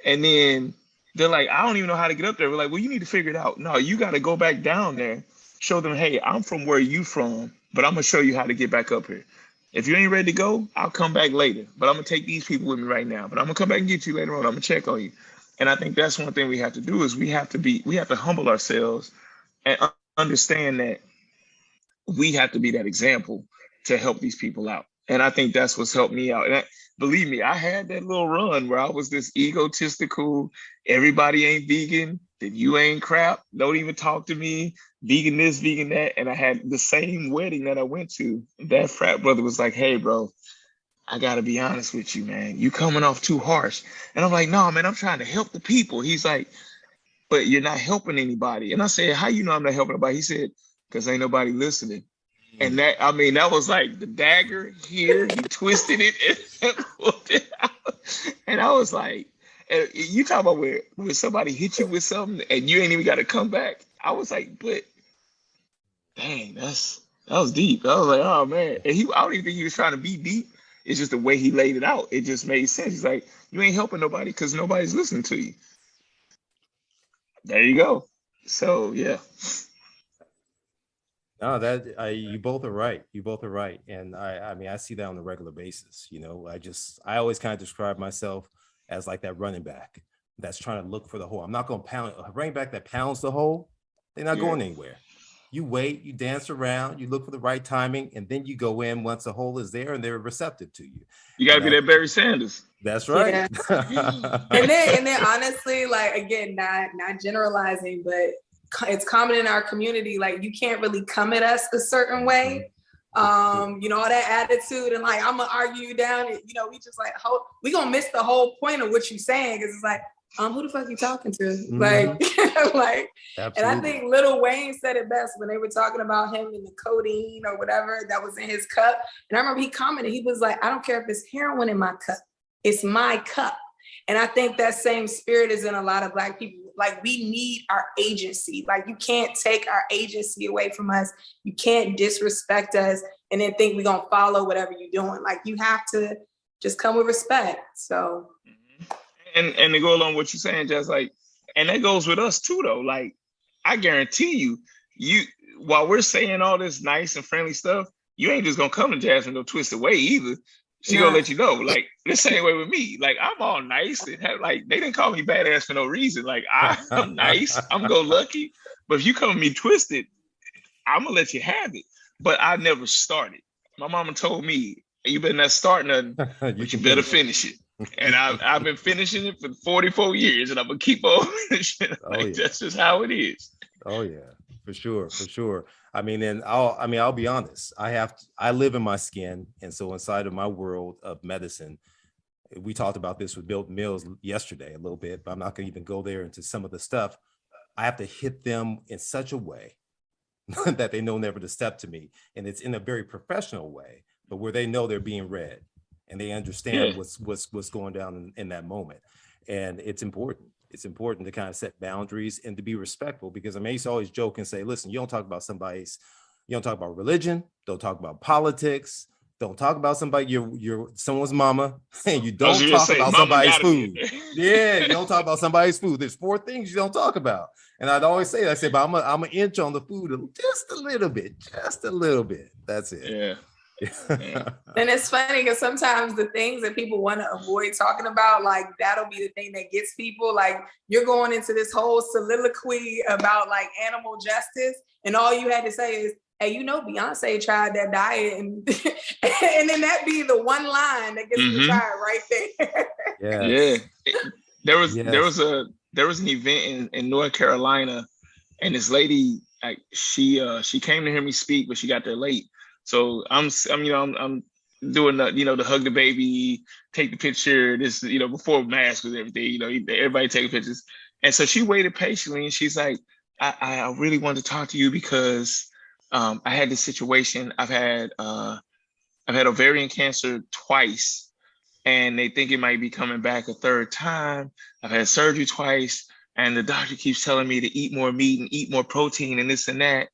And then they're like, I don't even know how to get up there. We're like, well, you need to figure it out. No, you got to go back down there, show them, hey, I'm from where you from, but I'm going to show you how to get back up here. If you ain't ready to go, I'll come back later. But I'm going to take these people with me right now. But I'm going to come back and get you later on. I'm going to check on you. And I think that's one thing we have to do is we have to humble ourselves and understand that we have to be that example to help these people out. And I think that's what's helped me out. And believe me, I had that little run where I was this egotistical, everybody ain't vegan, then you ain't crap, don't even talk to me, vegan this, vegan that. And I had the same wedding that I went to. That frat brother was like, hey, bro, I got to be honest with you, man. You coming off too harsh. And I'm like, no, man, I'm trying to help the people. He's like, but you're not helping anybody. And I said, how you know I'm not helping anybody? He said, because ain't nobody listening. And that, I mean, that was like the dagger here. He twisted it and pulled it out. And I was like, you talk about where somebody hit you with something and you ain't even got to come back. I was like, but dang, that was deep. I was like, oh man. And I don't even think he was trying to be deep. It's just the way he laid it out. It just made sense. He's like, you ain't helping nobody because nobody's listening to you. There you go. So yeah. No, you both are right. You both are right. And I mean, I see that on a regular basis. You know, I always kind of describe myself as like that running back that's trying to look for the hole. I'm not going to pound a running back that pounds the hole. They're not going anywhere. You wait, you dance around, you look for the right timing, and then you go in once the hole is there and they're receptive to you. You got to be that Barry Sanders. That's right. Yeah. and then honestly, like, again, not generalizing, but it's common in our community. Like, you can't really come at us a certain way. You know, all that attitude and like, I'm gonna argue you down. You know, we just like, we gonna miss the whole point of what you're saying. Cause it's like, who the fuck you talking to? Mm-hmm. Like, Absolutely. And I think Lil Wayne said it best when they were talking about him and the codeine or whatever that was in his cup. And I remember he commented, he was like, I don't care if it's heroin in my cup, it's my cup. And I think that same spirit is in a lot of Black people. Like, we need our agency. Like, you can't take our agency away from us. You can't disrespect us and then think we're going to follow whatever you're doing. Like, you have to just come with respect. So. And to go along with what you're saying, just like, and that goes with us too, though. Like, I guarantee you, while we're saying all this nice and friendly stuff, you ain't just going to come to Jasmine no twisted way either. She gonna let you know, like, the same way with me. Like, I'm all nice and like, they didn't call me badass for no reason. Like, I'm nice, I'm go lucky. But if you come at me twisted, I'm gonna let you have it. But I never started. My mama told me, you better not start nothing, but you better finish it. And I've been finishing it for 44 years, and I'm gonna keep on finishing it. Like, that's just how it is. Oh yeah, for sure, for sure. I mean, and I'll be honest. I live in my skin, and so inside of my world of medicine, we talked about this with Bill Mills yesterday a little bit, but I'm not going to even go there into some of the stuff. I have to hit them in such a way that they know never to step to me, and it's in a very professional way, but where they know they're being read and they understand what's going down in that moment, and it's important. It's important to kind of set boundaries and to be respectful, because I used to always joke and say, listen, you don't talk about religion, don't talk about politics, don't talk about someone's mama, and you don't talk about somebody's food. Yeah, you don't talk about somebody's food. There's 4 things you don't talk about. And I'd always say that. I say, but I'm an inch on the food just a little bit. That's it. Yeah. And it's funny because sometimes the things that people want to avoid talking about, like, that'll be the thing that gets people. Like, you're going into this whole soliloquy about like animal justice, and all you had to say is, hey, you know, Beyonce tried that diet, and and then that be the one line that gets you tired right there. Yeah. There was an event in North Carolina, and this lady, like, she came to hear me speak, but she got there late. So I'm doing the hug the baby, take the picture, this, before masks and everything, everybody taking pictures. And so she waited patiently, and she's like, I really wanted to talk to you because I had this situation. I've had ovarian cancer twice, and they think it might be coming back a 3rd time. I've had surgery twice, and the doctor keeps telling me to eat more meat and eat more protein and this and that.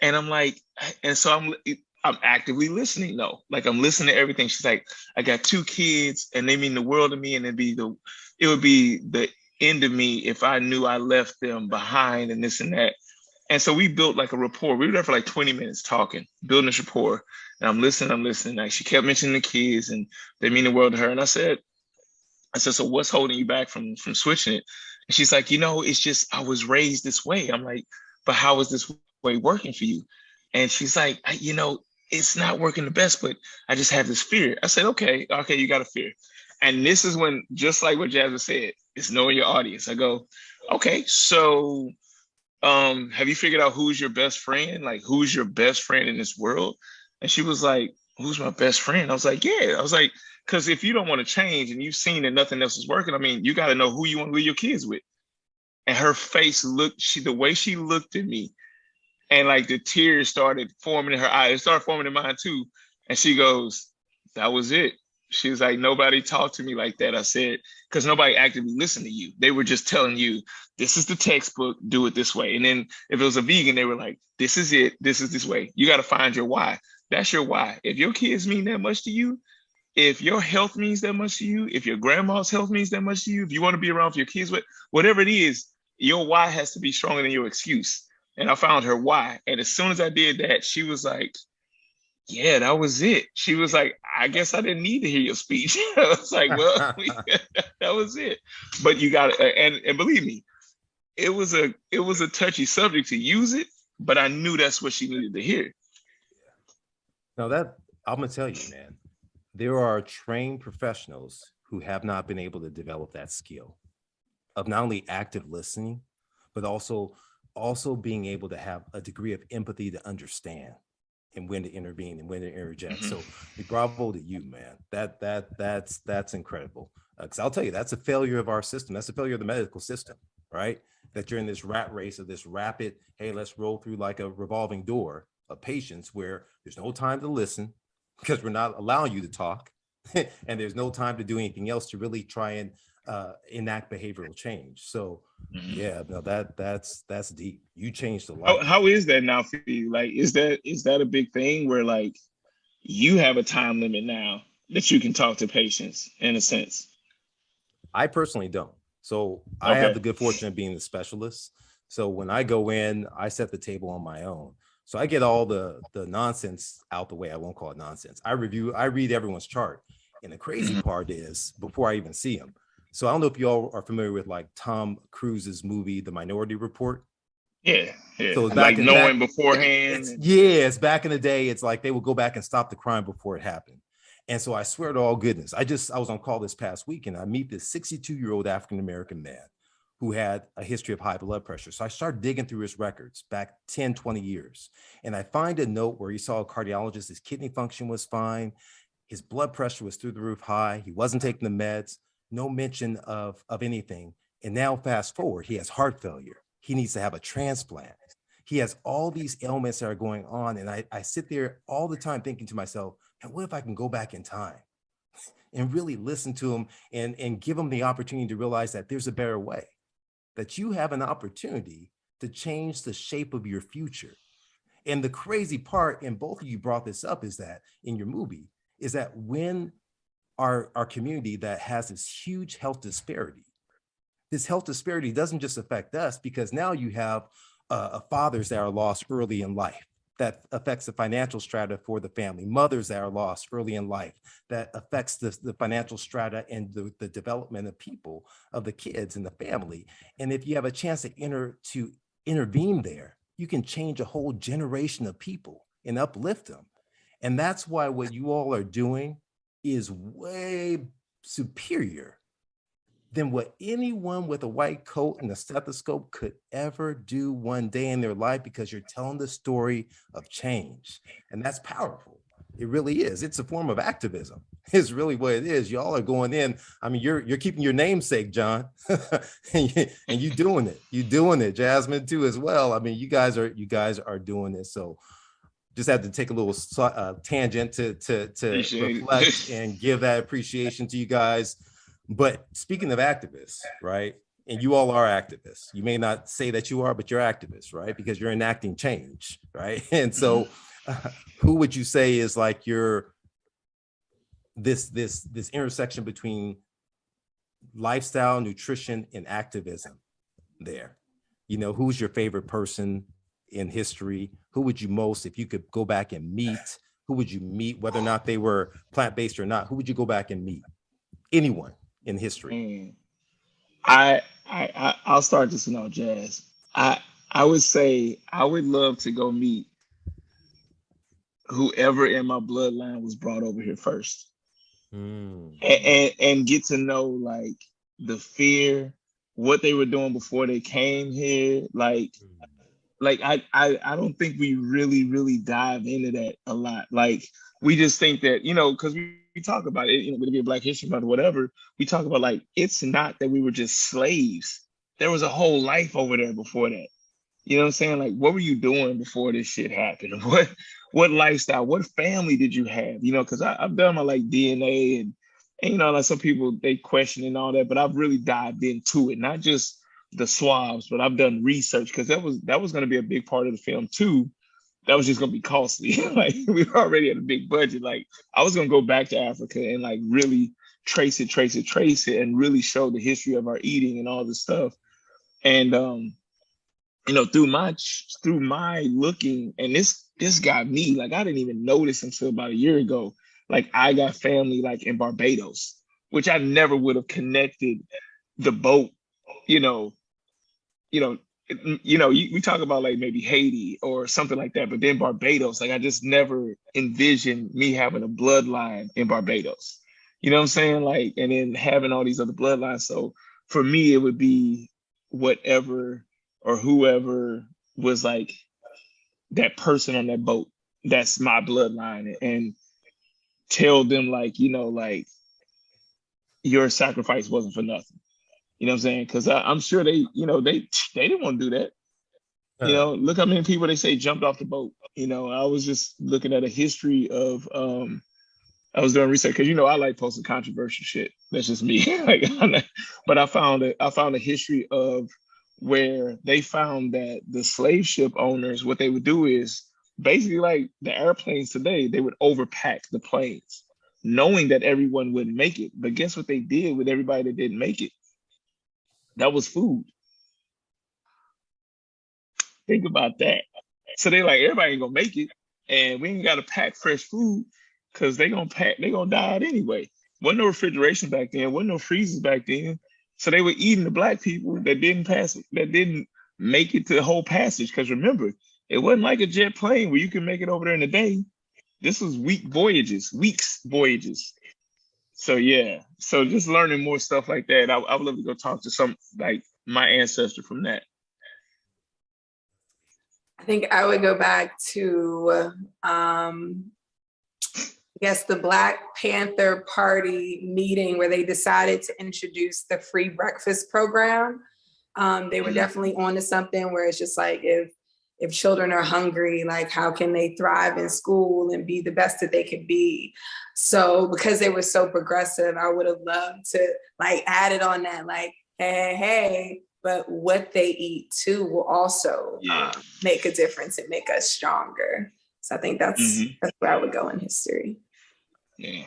And I'm like, and so I'm actively listening though. Like, I'm listening to everything. She's like, I got 2 kids and they mean the world to me. And it would be the end of me if I knew I left them behind and this and that. And so we built like a rapport. We were there for like 20 minutes talking, building this rapport. And I'm listening. Like, she kept mentioning the kids and they mean the world to her. And I said, so what's holding you back from switching it? And she's like, it's just, I was raised this way. I'm like, but how is this way working for you? And she's like, it's not working the best, but I just have this fear. I said, okay, you got a fear. And this is when, just like what Jasmine said, it's knowing your audience. I go, okay, so have you figured out who's your best friend? Like, who's your best friend in this world? And she was like, who's my best friend? I was like, yeah. I was like, because if you don't want to change and you've seen that nothing else is working, I mean, you got to know who you want to leave your kids with. And her face the way she looked at me, and like the tears started forming in her eyes. It started forming in mine too. And she goes, that was it. She was like, nobody talked to me like that. I said, because nobody actively listened to you. They were just telling you, this is the textbook, do it this way. And then if it was a vegan, they were like, this is it, this is this way. You got to find your why. That's your why. If your kids mean that much to you, if your health means that much to you, if your grandma's health means that much to you, if you want to be around for your kids, whatever it is, your why has to be stronger than your excuse. And I found her why. And as soon as I did that, she was like, yeah, that was it. She was like, I guess I didn't need to hear your speech. I was like, well, that was it. But you got it. And believe me, it was a touchy subject to use it, but I knew that's what she needed to hear. Now that I'm going to tell you, man, there are trained professionals who have not been able to develop that skill of not only active listening, but also being able to have a degree of empathy to understand and when to intervene and when to interject. So bravo to you, man. That's incredible. Because I'll tell you, that's a failure of our system. That's a failure of the medical system, right? That you're in this rat race of this rapid, hey, let's roll through like a revolving door of patients where there's no time to listen because we're not allowing you to talk. And there's no time to do anything else to really try and enact behavioral change. So yeah, no, that's deep. You changed the life. How is that now for you? Like, is that a big thing where like you have a time limit now that you can talk to patients in a sense? I personally don't. So I have the good fortune of being the specialist. So when I go in, I set the table on my own. So I get all the nonsense out the way. I won't call it nonsense. I read everyone's chart. And the crazy part is before I even see them. So I don't know if you all are familiar with like Tom Cruise's movie, The Minority Report. Yeah. So it's like knowing beforehand. It's back in the day. It's like they would go back and stop the crime before it happened. And so I swear to all goodness, I was on call this past week and I meet this 62-year-old African-American man who had a history of high blood pressure. So I started digging through his records back 10, 20 years. And I find a note where he saw a cardiologist, his kidney function was fine. His blood pressure was through the roof high. He wasn't taking the meds, no mention of anything. And now fast forward, he has heart failure. He needs to have a transplant. He has all these ailments that are going on. And I sit there all the time thinking to myself, and what if I can go back in time and really listen to him and give him the opportunity to realize that there's a better way, that you have an opportunity to change the shape of your future. And the crazy part, and both of you brought this up, is that in your movie, is that when our community that has this huge health disparity, this health disparity doesn't just affect us, because now you have fathers that are lost early in life. That affects the financial strata for the family, mothers that are lost early in life, that affects the financial strata and the development of people, of the kids and the family. And if you have a chance to intervene there, you can change a whole generation of people and uplift them. And that's why what you all are doing is way superior than what anyone with a white coat and a stethoscope could ever do one day in their life, because you're telling the story of change. And that's powerful. It really is. It's a form of activism. It's really what it is. Y'all are going in. I mean, you're keeping your namesake, John, and you doing it. You're doing it, Jasmine, too, as well. I mean, you guys are doing it. So just had to take a little tangent to reflect and give that appreciation to you guys. But speaking of activists, right? And you all are activists. You may not say that you are, but you're activists, right? Because you're enacting change, right? And so who would you say is like this intersection between lifestyle, nutrition, and activism there? You know, who's your favorite person in history? Who would you most, if you could go back and meet, who would you meet, whether or not they were plant-based or not? Who would you go back and meet? Anyone in history? I I'll start this note, Jazz. I would say I would love to go meet whoever in my bloodline was brought over here first, and get to know like the fear, what they were doing before they came here. Like I don't think we really dive into that a lot. Like we just think that, because we talk about it, whether it be a Black History Month or whatever, we talk about like it's not that we were just slaves. There was a whole life over there before that. You know what I'm saying? Like, what were you doing before this shit happened? What lifestyle, what family did you have? Because I've done my like DNA and like some people they question and all that, but I've really dived into it, not just the swabs, but I've done research because that was going to be a big part of the film too. That was just going to be costly. Like we were already at a big budget. Like I was going to go back to Africa and like really trace it, and really show the history of our eating and all this stuff. And through my looking, and this got me like I didn't even notice until about a year ago. Like I got family like in Barbados, which I never would have connected the boat. We talk about like maybe Haiti or something like that, but then Barbados, like I just never envisioned me having a bloodline in Barbados. You know what I'm saying? Like, and then having all these other bloodlines. So for me, it would be whatever or whoever was like that person on that boat. That's my bloodline, and tell them like, like your sacrifice wasn't for nothing. You know what I'm saying? Because I'm sure they didn't want to do that. Look how many people they say jumped off the boat. I was just looking at a history of, I was doing research because, I like posting controversial shit. That's just me. But I found a history of where they found that the slave ship owners, what they would do is basically like the airplanes today, they would overpack the planes, knowing that everyone wouldn't make it. But guess what they did with everybody that didn't make it? That was food. Think about that. So they like, everybody ain't gonna make it, and we ain't gotta pack fresh food because they gonna die out anyway. Wasn't no refrigeration back then, wasn't no freezers back then. So they were eating the Black people that didn't make it to the whole passage. Because remember, it wasn't like a jet plane where you can make it over there in a day. This was weeks voyages. So yeah, so just learning more stuff like that. I would love to go talk to some like my ancestor from that. I think I would go back to, I guess, the Black Panther Party meeting where they decided to introduce the free breakfast program. They were definitely onto something where it's just like, if children are hungry, like how can they thrive in school and be the best that they could be? So because they were so progressive, I would have loved to like add it on that, like, hey, but what they eat too will also make a difference and make us stronger. So I think that's where I would go in history. Yeah.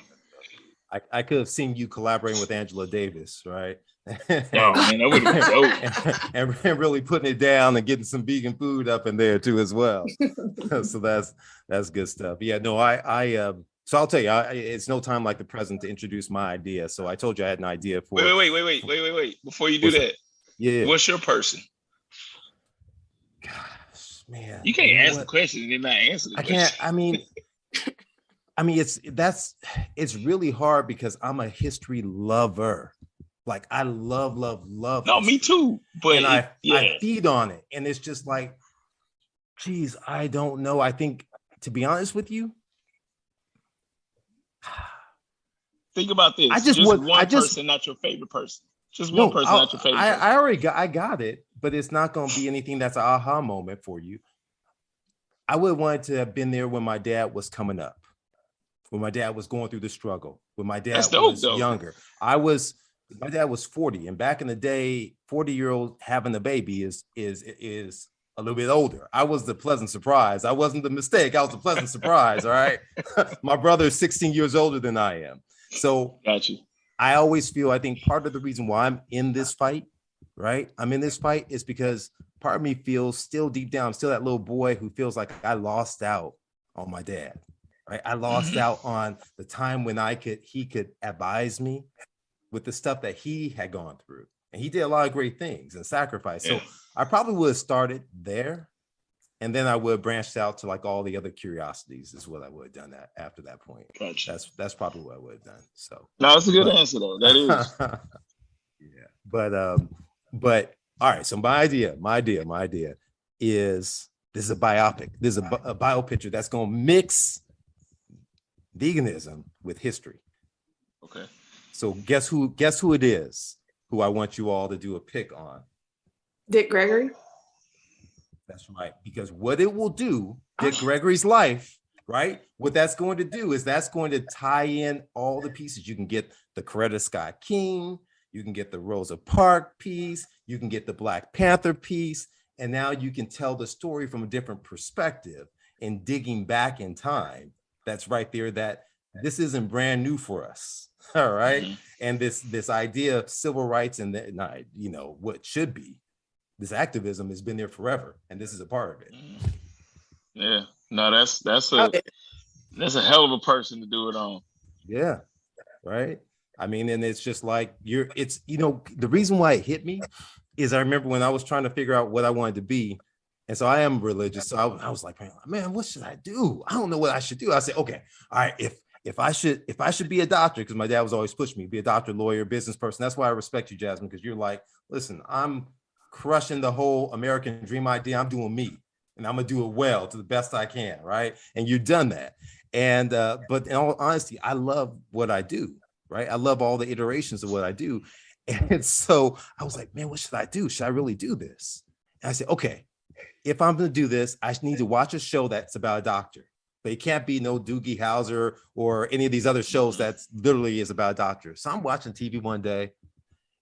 I could have seen you collaborating with Angela Davis, right? Oh man, that would have been dope. and really putting it down and getting some vegan food up in there too as well. So that's good stuff. Yeah, no, so I'll tell you, it's no time like the present to introduce my idea. So I told you I had an idea for. Wait. Before you do that, yeah. What's your person? Gosh, man. You can't ask the question and then not answer the question. I mean, it's really hard because I'm a history lover. Like I love. No, history. me too. But and I feed on it, and it's just like, geez, I don't know. I think, to be honest with you, think about this. One person, not your favorite person. Just one person, not your favorite person. I already got it, but it's not going to be anything that's an aha moment for you. I would want to have been there when my dad was coming up, when my dad was going through the struggle, when my dad was younger. My dad was 40, and back in the day, 40-year-old having a baby is a little bit older. I was the pleasant surprise. I wasn't the mistake. I was the pleasant surprise. All right. My brother is 16 years older than I am. So got you. I always feel, I think part of the reason why I'm in this fight, right? I'm in this fight is because part of me feels still deep down, I'm still that little boy who feels like I lost out on my dad, right? I lost out on the time when he could advise me with the stuff that he had gone through. and he did a lot of great things and sacrifice. Yeah. So I probably would have started there, and then I would have branched out to like all the other curiosities is what I would have done that after that point. Gotcha. That's probably what I would have done. So no, it's a good answer though. That is. Yeah. But all right. So my idea is this is a biopic. This is a bio picture that's gonna mix veganism with history. Okay. So guess who it is who I want you all to do a pick on. Dick Gregory. That's right. Because what it will do, Dick Gregory's life, right? What that's going to do is that's going to tie in all the pieces. You can get the Coretta Scott King, you can get the Rosa Parks piece, you can get the Black Panther piece, and now you can tell the story from a different perspective and digging back in time. That's right there, that this isn't brand new for us. All right. Mm-hmm. And this idea of civil rights and what should be, this activism has been there forever, and this is a part of it. Yeah. No, that's a hell of a person to do it on. Yeah. Right. I mean, and it's just like the reason why it hit me is I remember when I was trying to figure out what I wanted to be. And so I am religious. So I was like, man, what should I do? I don't know what I should do. I said, okay, all right, if I should be a doctor, because my dad was always pushing me, be a doctor, lawyer, business person. That's why I respect you, Jasmine, because you're like, listen, I'm crushing the whole American dream idea. I'm doing me, and I'm gonna do it well to the best I can, right? And you've done that. And but in all honesty, I love what I do, right? I love all the iterations of what I do. And so I was like, man, what should I do? Should I really do this? And I said, okay, if I'm going to do this, I need to watch a show that's about a doctor. But it can't be no Doogie Howser or any of these other shows that literally is about a doctor. So I'm watching TV one day,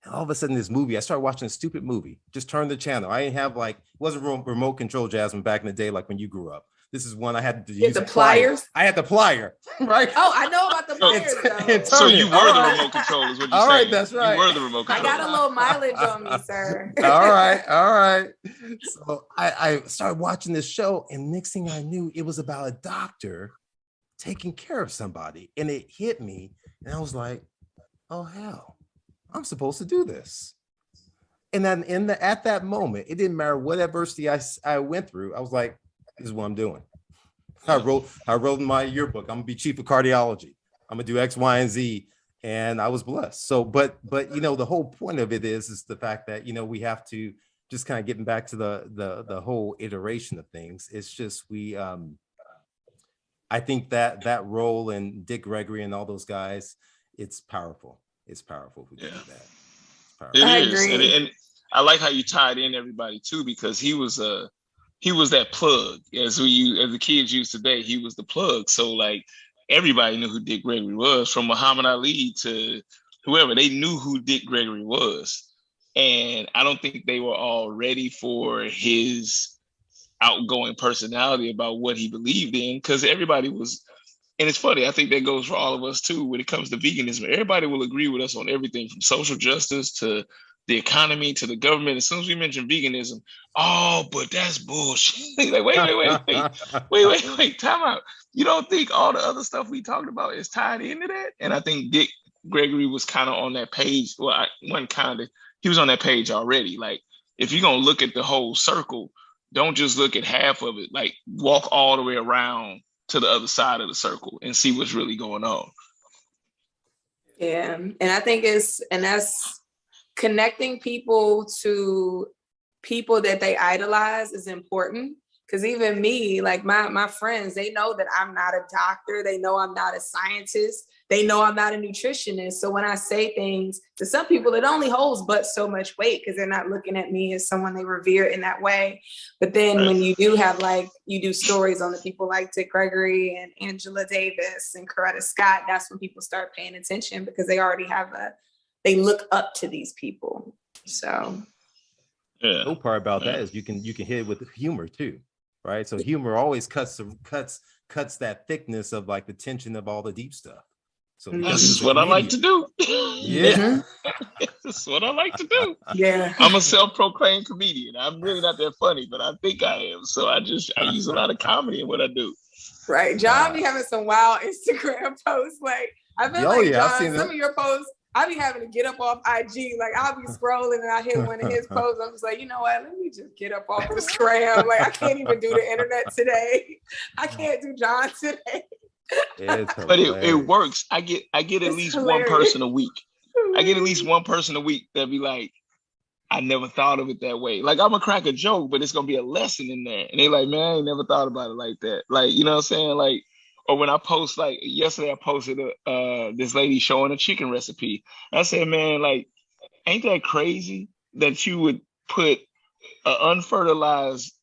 and all of a sudden this movie, I started watching a stupid movie. Just turned the channel. I didn't have it wasn't remote control, Jasmine, back in the day, like when you grew up. This is one I had to use the pliers. I had the plier, right? Oh, I know about the pliers though. So you were the remote control, is what you're saying. All right, saying. that's right. You were the remote control. I got a little mileage on me, sir. All right. So I started watching this show, and next thing I knew, it was about a doctor taking care of somebody, and it hit me, and I was like, "Oh hell, I'm supposed to do this." And then at that moment, it didn't matter what adversity I went through. I was like, this is what I'm doing. I wrote in my yearbook, I'm gonna be chief of cardiology. I'm gonna do X, Y, and Z. And I was blessed. So, but the whole point of it is the fact that, we have to just kind of getting back to the whole iteration of things. It's just, I think that role in Dick Gregory and all those guys, it's powerful. It's powerful if we can do that. It is. And I like how you tied in everybody too, because he was that plug, as the kids use today. He was the plug. So like everybody knew who Dick Gregory was, from Muhammad Ali to whoever. They knew who Dick Gregory was, and I don't think they were all ready for his outgoing personality about what he believed in, because everybody was. And it's funny, I think that goes for all of us too when it comes to veganism. Everybody will agree with us on everything from social justice to the economy to the government. As soon as we mention veganism, oh, but that's bullshit. Like, wait, time out. You don't think all the other stuff we talked about is tied into that? And I think Dick Gregory was kind of on that page. Well, he was on that page already. Like, if you're going to look at the whole circle, don't just look at half of it. Like, walk all the way around to the other side of the circle and see what's really going on. Yeah. And I think that's connecting people to people that they idolize is important. Because even me, like my friends, they know that I'm not a doctor. They know I'm not a scientist. They know I'm not a nutritionist. So when I say things to some people, it only holds but so much weight because they're not looking at me as someone they revere in that way. But then when you do have you do stories on the people like Dick Gregory and Angela Davis and Coretta Scott, that's when people start paying attention because they already they look up to these people. So the cool part about that is you can hit it with humor too, right? So humor always cuts that thickness of like the tension of all the deep stuff. So this is what I like to do. Yeah. This is what I like to do. Yeah. I'm a self-proclaimed comedian. I'm really not that funny, but I think I am. So I use a lot of comedy in what I do. Right. John be having some wild Instagram posts. Like I feel John, some of your posts I be having to get up off IG. Like I'll be scrolling and I hit one of his posts. I'm just like, you know what? Let me just get up off this gram. Like I can't even do the internet today. I can't do John today. But it works. I get at least one person a week. I get at least one person a week that be like, I never thought of it that way. Like I'm gonna crack a joke, but it's gonna be a lesson in there. And they like, man, I ain't never thought about it like that. Like, you know what I'm saying? Like, or when I post, like yesterday I posted this lady showing a chicken recipe. I said, man, like, ain't that crazy that you would put an unfertilized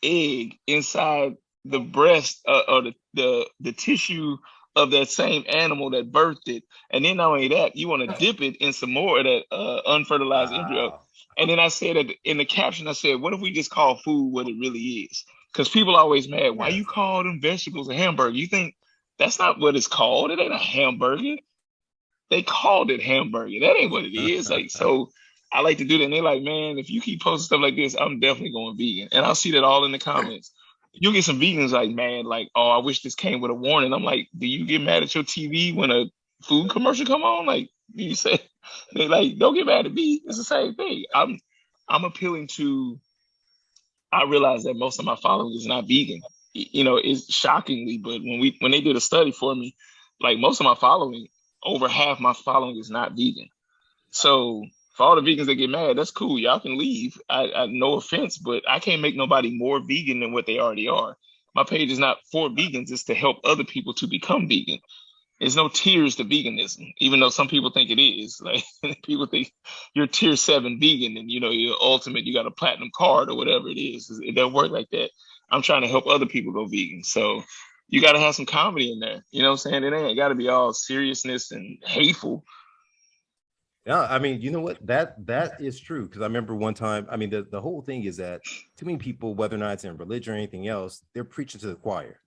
egg inside the breast or the tissue of that same animal that birthed it, and then not only that, you want to dip it in some more of that unfertilized embryo. And then I said in the caption, I said, "What if we just call food what it really is?" Because people are always mad. Why you call them vegetables a hamburger? You think that's not what it's called? It ain't a hamburger. They called it hamburger. That ain't what it is. Like, so I like to do that. And they're like, man, if you keep posting stuff like this, I'm definitely going vegan. And I'll see that all in the comments. You'll get some vegans like, man, like, oh, I wish this came with a warning. I'm like, do you get mad at your TV when a food commercial come on? Like, you say, they like, don't get mad at me. It's the same thing. I'm appealing to. I realize that most of my following is not vegan. You know, it's shockingly, but when they did a study for me, like most of my following, over half my following is not vegan. So for all the vegans that get mad, that's cool. Y'all can leave. I no offense, but I can't make nobody more vegan than what they already are. My page is not for vegans. It's to help other people to become vegan. There's no tiers to veganism, even though some people think it is. Like people think you're tier 7 vegan and, you know, you're ultimate, you got a platinum card or whatever it is. It doesn't work like that. I'm trying to help other people go vegan. So you got to have some comedy in there. You know what I'm saying? It ain't got to be all seriousness and hateful. Yeah, I mean, you know what? That is true. Because I remember one time, I mean, the whole thing is that too many people, whether or not it's in religion or anything else, they're preaching to the choir.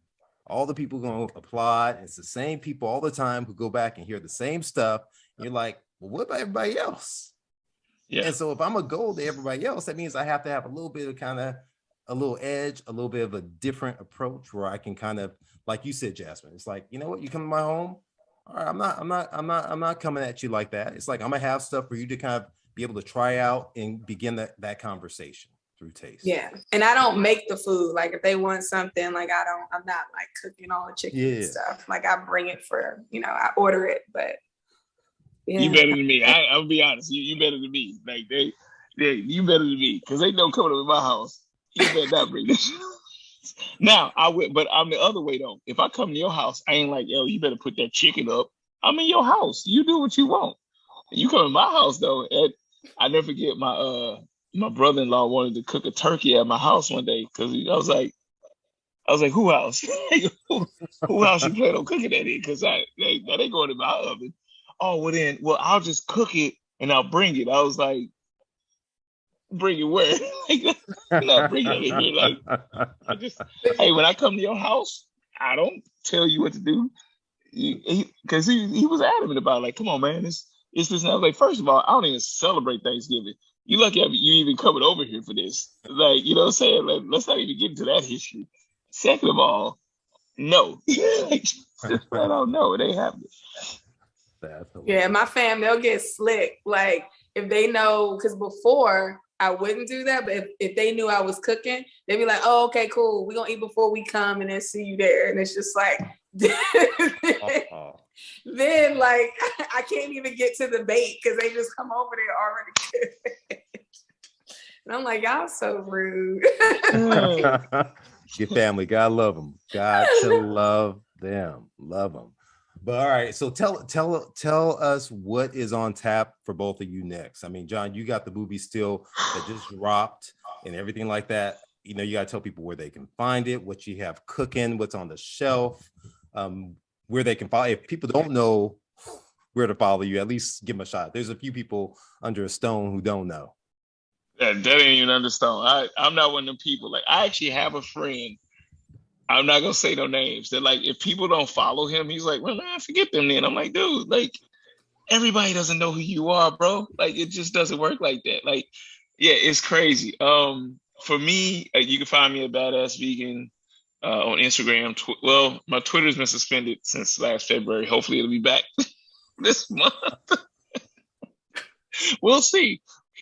All the people going to applaud. It's the same people all the time who go back and hear the same stuff. And you're like, well, what about everybody else? Yeah. And so if I'm going to go to everybody else, that means I have to have a little bit of kind of a little edge, a little bit of a different approach where I can kind of, like you said, Jasmine, it's like, you know what? You come to my home. All right, I'm not coming at you like that. It's like I'm gonna have stuff for you to kind of be able to try out and begin that conversation through taste. Yeah, and I don't make the food. Like if they want something, like I'm not like cooking all the chicken and stuff. Like I bring it for, you know, I order it. But yeah. You better than me. I'll be honest. You better than me. Like you better than me because they don't come to my house. You better not bring this. Now I would, but I'm the other way though. If I come to your house, I ain't like, yo, you better put that chicken up. I'm in your house. You do what you want. You come to my house though. I never forget my brother-in-law wanted to cook a turkey at my house one day because I was like, who house? who house you plan on cooking that in? Because they going in my oven. Oh, well I'll just cook it and I'll bring it. I was like, bring it where? Like, not bring it in here. Like, hey, when I come to your house, I don't tell you what to do. Because he was adamant about it. Like, come on, man, it's this. And I was like, first of all, I don't even celebrate Thanksgiving. You lucky you even coming over here for this. Like, you know what I'm saying? Like, let's not even get into that history. Second of all, no. Like, just flat out no, it ain't happening. Yeah, my fam, they'll get slick. Like, if they know, because before I wouldn't do that, but if they knew I was cooking, they'd be like, oh, okay, cool. We're going to eat before we come and then see you there. And it's just like, then like, I can't even get to the bait because they just come over there already good. And I'm like, y'all so rude. Your family, God love them. God to love them. Love them. But all right, so tell us what is on tap for both of you next. I mean, John, you got the movie still that just dropped and everything like that. You know, you got to tell people where they can find it, what you have cooking, what's on the shelf, where they can follow. If people don't know where to follow you, at least give them a shot. There's a few people under a stone who don't know. That ain't even under stone. I'm not one of them people. Like, I actually have a friend. I'm not gonna say no names. That like, if people don't follow him, he's like, well, man, forget them then. I'm like, dude, like, everybody doesn't know who you are, bro. Like, it just doesn't work like that. Like, yeah, it's crazy. For me, you can find me at Badass Vegan on Instagram. Well, my Twitter's been suspended since last February. Hopefully, it'll be back this month. We'll see.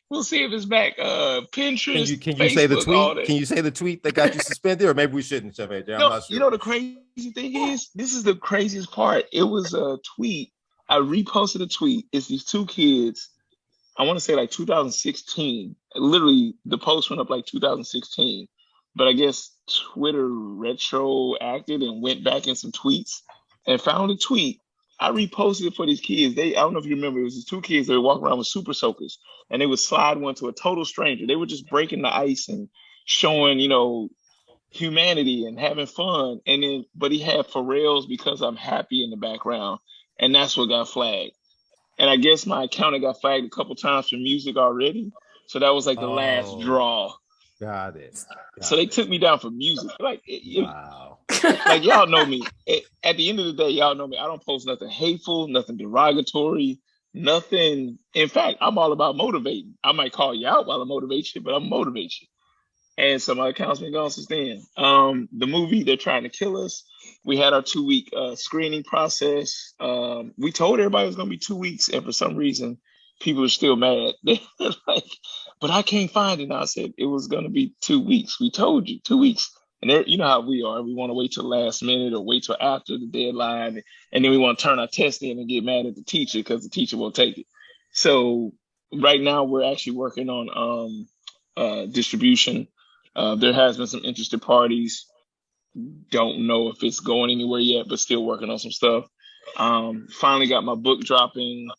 We'll see if it's back. Pinterest, Can you Facebook, say the all tweet? that. Can you say the tweet that got you suspended, or maybe we shouldn't, Chef AJ? I'm No, not sure. you know the crazy thing is, this is the craziest part. It was a tweet. I reposted a tweet. It's these two kids. I want to say like 2016. Literally, the post went up like 2016. But I guess Twitter retroacted and went back in some tweets and found a tweet. I reposted it for these kids. I don't know if you remember, it was these two kids that were walking around with super soakers, and they would slide one to a total stranger. They were just breaking the ice and showing, humanity and having fun. And then, but he had Pharrell's Because I'm Happy in the background, and that's what got flagged. And I guess my account had got flagged a couple times for music already. So that was like the last draw. Got it. So they took me down for music. Like, Wow. like y'all know me. At the end of the day, y'all know me. I don't post nothing hateful, nothing derogatory, nothing. In fact, I'm all about motivating. I might call you out while I motivate you, but I'm motivate you. And so my account's been gone since then. The movie, They're Trying to Kill Us. We had our 2-week screening process. We told everybody it was going to be 2 weeks, and for some reason, people are still mad. They're like, but I can't find it. And I said it was going to be 2 weeks. We told you 2 weeks. And you know how we are. We want to wait till the last minute or wait till after the deadline. And then we want to turn our test in and get mad at the teacher because the teacher won't take it. So right now we're actually working on distribution. There has been some interested parties. Don't know if it's going anywhere yet, but still working on some stuff. Finally got my book dropping.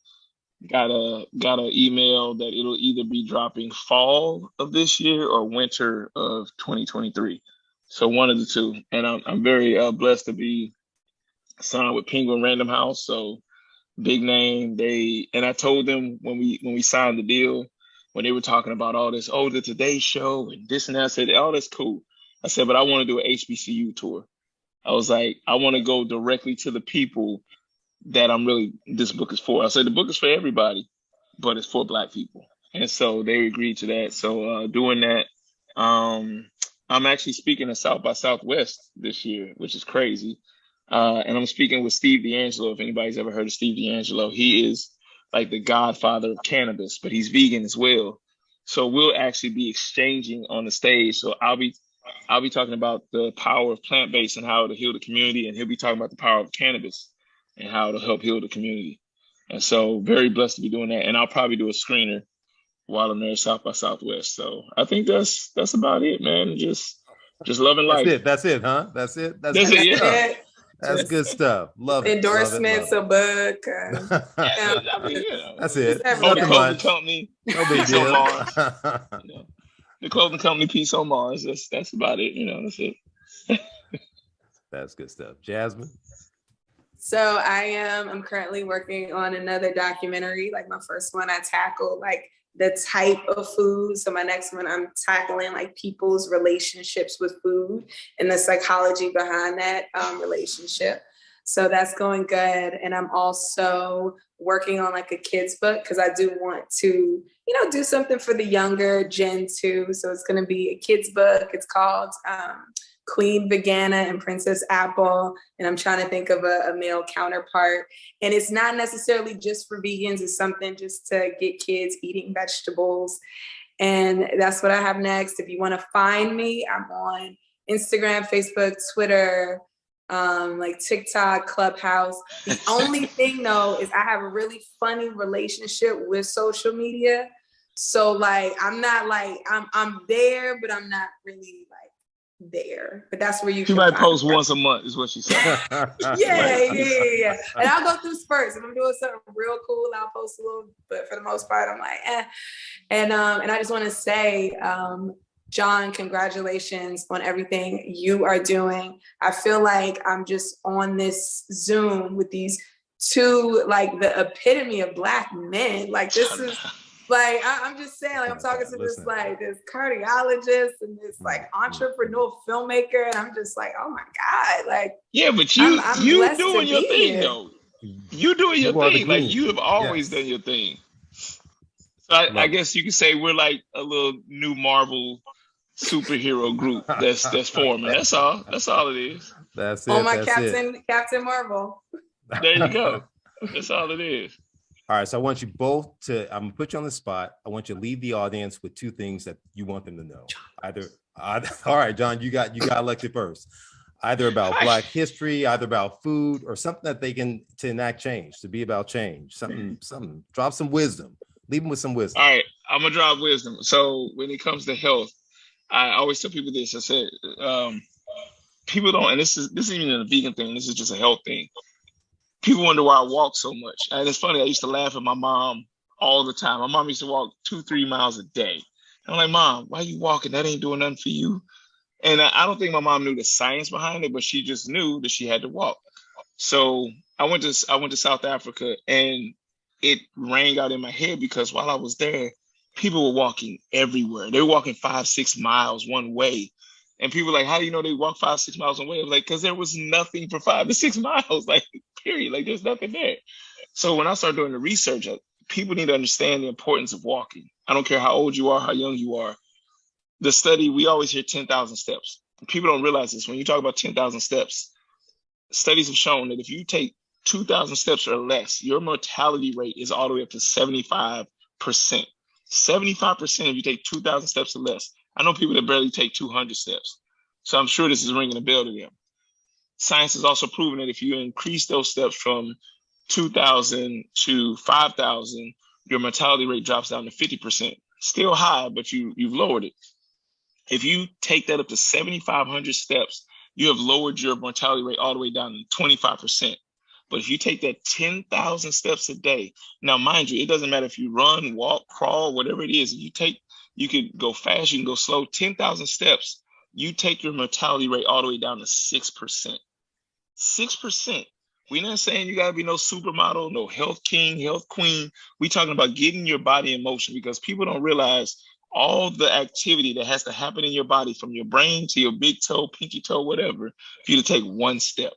Got a email that it'll either be dropping fall of this year or winter of 2023. So one of the two. And I'm very blessed to be signed with Penguin Random House. So big name. And I told them when we signed the deal, when they were talking about all this, the Today Show and this and that, I said, oh, that's cool. I said, but I want to do an HBCU tour. I was like, I want to go directly to the people that this book is for. I said, the book is for everybody, but it's for Black people. And so they agreed to that. So doing that, I'm actually speaking at South by Southwest this year, which is crazy. And I'm speaking with Steve D'Angelo. If anybody's ever heard of Steve D'Angelo, he is like the godfather of cannabis, but he's vegan as well. So we'll actually be exchanging on the stage. So I'll be talking about the power of plant-based and how it'll heal the community. And he'll be talking about the power of cannabis and how it'll help heal the community. And so very blessed to be doing that. And I'll probably do a screener while I'm there at South by Southwest. So I think that's about it, man. Just loving life. That's it, huh? That's it. Yeah. That's good stuff. Love it. Endorsements, a book. That's it. The clothing company. No big deal. The clothing company Peace on Mars. That's about it. That's it. That's good stuff. Jasmine? So I'm currently working on another documentary. Like my first one, I tackled like the type of food. So my next one, I'm tackling like people's relationships with food and the psychology behind that relationship. So that's going good. And I'm also working on like a kid's book because I do want to, do something for the younger Gen 2. So it's going to be a kid's book. It's called Queen Vegana and Princess Apple. And I'm trying to think of a male counterpart. And it's not necessarily just for vegans. It's something just to get kids eating vegetables. And that's what I have next. If you want to find me, I'm on Instagram, Facebook, Twitter, like TikTok, Clubhouse. The only thing though, is I have a really funny relationship with social media. So like, I'm not like, I'm there, but I'm not really like there. But that's where you might post once a month is what she said. Yeah. And I'll go through spurts. If I'm doing something real cool, I'll post a little, but for the most part, I'm like, eh. And I just want to say, John, congratulations on everything you are doing. I feel like I'm just on this Zoom with these two, like the epitome of Black men. Like this is like, I'm just saying, like I'm talking to this cardiologist and this like entrepreneurial filmmaker. And I'm just like, oh my God. Like, yeah, but you doing your thing though. You doing your thing. Like you have always done your thing. So I guess you could say we're like a little new Marvel superhero group that's forming. That's all it is. That's it. Oh my Captain Marvel. There you go. That's all it is. All right, so I want you both to, I'm gonna put you on the spot. I want you to leave the audience with two things that you want them to know. All right, John, you got elected first. Either about Black history, either about food, or something that they can to enact change, to be about change. Something. Drop some wisdom. Leave them with some wisdom. All right, I'm gonna drop wisdom. So when it comes to health, I always tell people this. I said, people don't, and this isn't even a vegan thing. This is just a health thing. People wonder why I walk so much. And it's funny, I used to laugh at my mom all the time. My mom used to walk 2-3 miles a day. I'm like, Mom, why are you walking? That ain't doing nothing for you. And I don't think my mom knew the science behind it, but she just knew that she had to walk. So I went to South Africa, and it rang out in my head because while I was there, people were walking everywhere. They were walking 5-6 miles one way. And people were like, how do you know they walk 5-6 miles one way? I was like, because there was nothing for 5 to 6 miles, like, period. Like, there's nothing there. So when I started doing the research, people need to understand the importance of walking. I don't care how old you are, how young you are. The study, we always hear 10,000 steps. People don't realize this. When you talk about 10,000 steps, studies have shown that if you take 2,000 steps or less, your mortality rate is all the way up to 75%. 75% if you take 2,000 steps or less. I know people that barely take 200 steps. So I'm sure this is ringing a bell to them. Science has also proven that if you increase those steps from 2,000 to 5,000, your mortality rate drops down to 50%. Still high, but you've lowered it. If you take that up to 7,500 steps, you have lowered your mortality rate all the way down to 25%. But if you take that 10,000 steps a day, now mind you, it doesn't matter if you run, walk, crawl, whatever it is. You could go fast, you can go slow. 10,000 steps, you take your mortality rate all the way down to 6%. 6%. We're not saying you got to be no supermodel, no health king, health queen. We're talking about getting your body in motion, because people don't realize all the activity that has to happen in your body, from your brain to your big toe, pinky toe, whatever, for you to take one step.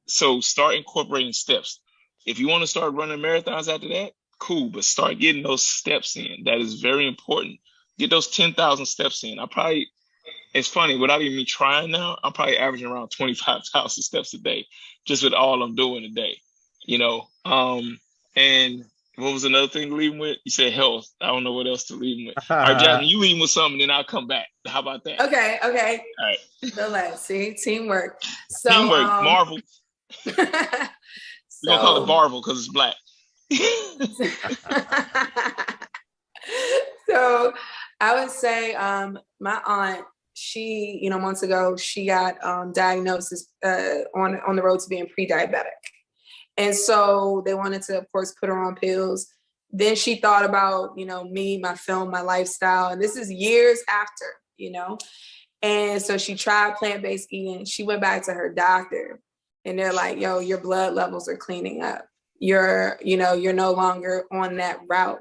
So start incorporating steps. If you want to start running marathons after that, cool, but start getting those steps in. That is very important. Get those 10,000 steps in. It's funny, without even me trying now, I'm probably averaging around 25,000 steps a day, just with all I'm doing a day, and what was another thing to leave them with? You said health. I don't know what else to leave them with. All right, Jasmine, you leave them with something, then I'll come back. How about that? Okay. All right. Let's see, teamwork. So, teamwork, Marvel. We're going to call it Marvel because it's Black. So I would say my aunt, she, months ago, she got diagnosed on the road to being pre-diabetic. And so they wanted to, of course, put her on pills. Then she thought about, me, my film, my lifestyle. And this is years after, And so she tried plant-based eating. She went back to her doctor, and they're like, yo, your blood levels are cleaning up. You're no longer on that route.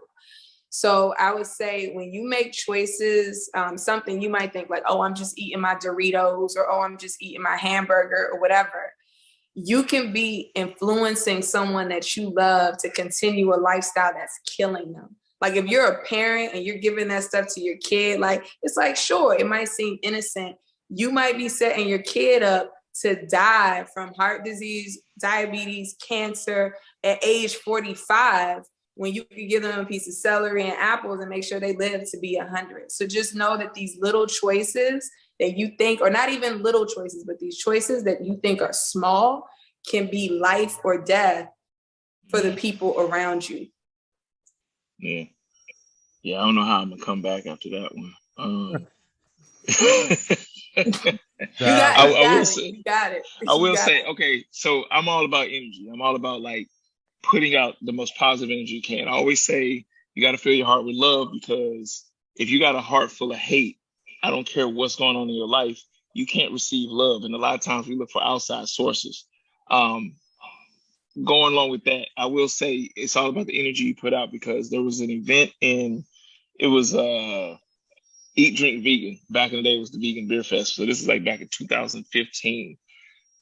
So I would say when you make choices, something you might think like, oh, I'm just eating my Doritos, or, oh, I'm just eating my hamburger, or whatever. You can be influencing someone that you love to continue a lifestyle that's killing them. Like if you're a parent and you're giving that stuff to your kid, like, it's like, sure, it might seem innocent. You might be setting your kid up to die from heart disease, diabetes, cancer at age 45, when you can give them a piece of celery and apples and make sure they live to be 100. So just know that these little choices that you think, or not even little choices, but these choices that you think are small, can be life or death for the people around you. Yeah. I don't know how I'm gonna come back after that one. You got it. I will say, okay, so I'm all about energy. I'm all about like putting out the most positive energy you can. I always say you got to fill your heart with love, because if you got a heart full of hate, I don't care what's going on in your life, you can't receive love. And a lot of times we look for outside sources. Going along with that, I will say it's all about the energy you put out, because there was an event it was Eat, Drink, Vegan. Back in the day, it was the Vegan Beer Fest. So this is like back in 2015.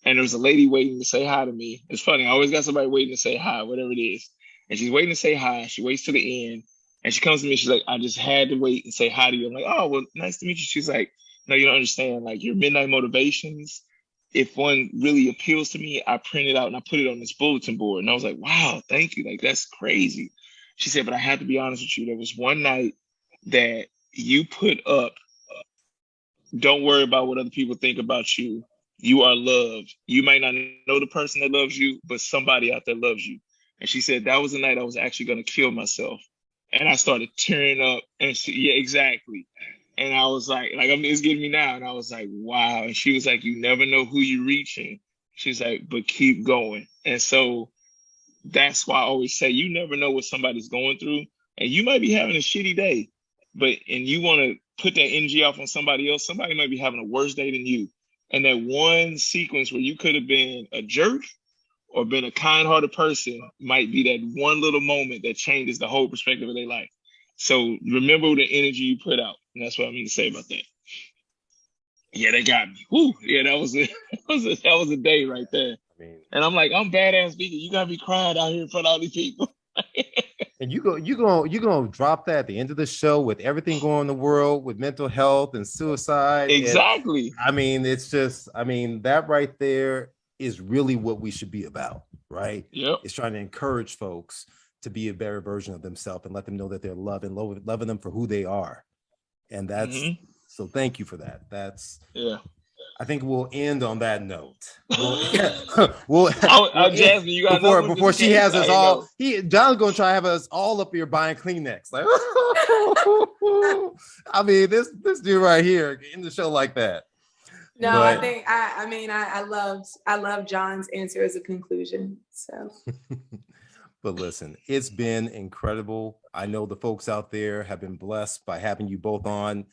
And there was a lady waiting to say hi to me. It's funny, I always got somebody waiting to say hi, whatever it is. And she's waiting to say hi. She waits to the end. And she comes to me, she's like, I just had to wait and say hi to you. I'm like, oh, well, nice to meet you. She's like, no, you don't understand. Like, your midnight motivations, if one really appeals to me, I print it out and I put it on this bulletin board. And I was like, wow, thank you. Like, that's crazy. She said, but I have to be honest with you. There was one night that you put up, don't worry about what other people think about you. You are loved. You might not know the person that loves you, but somebody out there loves you. And she said, that was the night I was actually going to kill myself. And I started tearing up. And she, yeah, exactly. And I was like, it's getting me now. And I was like, wow. And she was like, you never know who you're reaching. She's like, but keep going. And so that's why I always say, you never know what somebody's going through. And you might be having a shitty day, and you want to put that energy off on somebody else. Somebody might be having a worse day than you. And that one sequence where you could have been a jerk or been a kind-hearted person might be that one little moment that changes the whole perspective of their life. So remember the energy you put out. And that's what I mean to say about that. Yeah, they got me. Woo. Yeah, that was a day right there. And I'm like, I'm badass speaking. You gotta be crying out here in front of all these people. And you gonna drop that at the end of the show with everything going on in the world with mental health and suicide. Exactly. And, it's just, that right there is really what we should be about, right? Yep. It's trying to encourage folks to be a better version of themselves and let them know that they're loving them for who they are. And that's so thank you for that. I think we'll end on that note. We'll Jasmine, you got before she has us all. John's gonna try to have us all up here buying Kleenex. Like, this dude right here in the show like that. No, but I love John's answer as a conclusion. So. But listen, it's been incredible. I know the folks out there have been blessed by having you both on.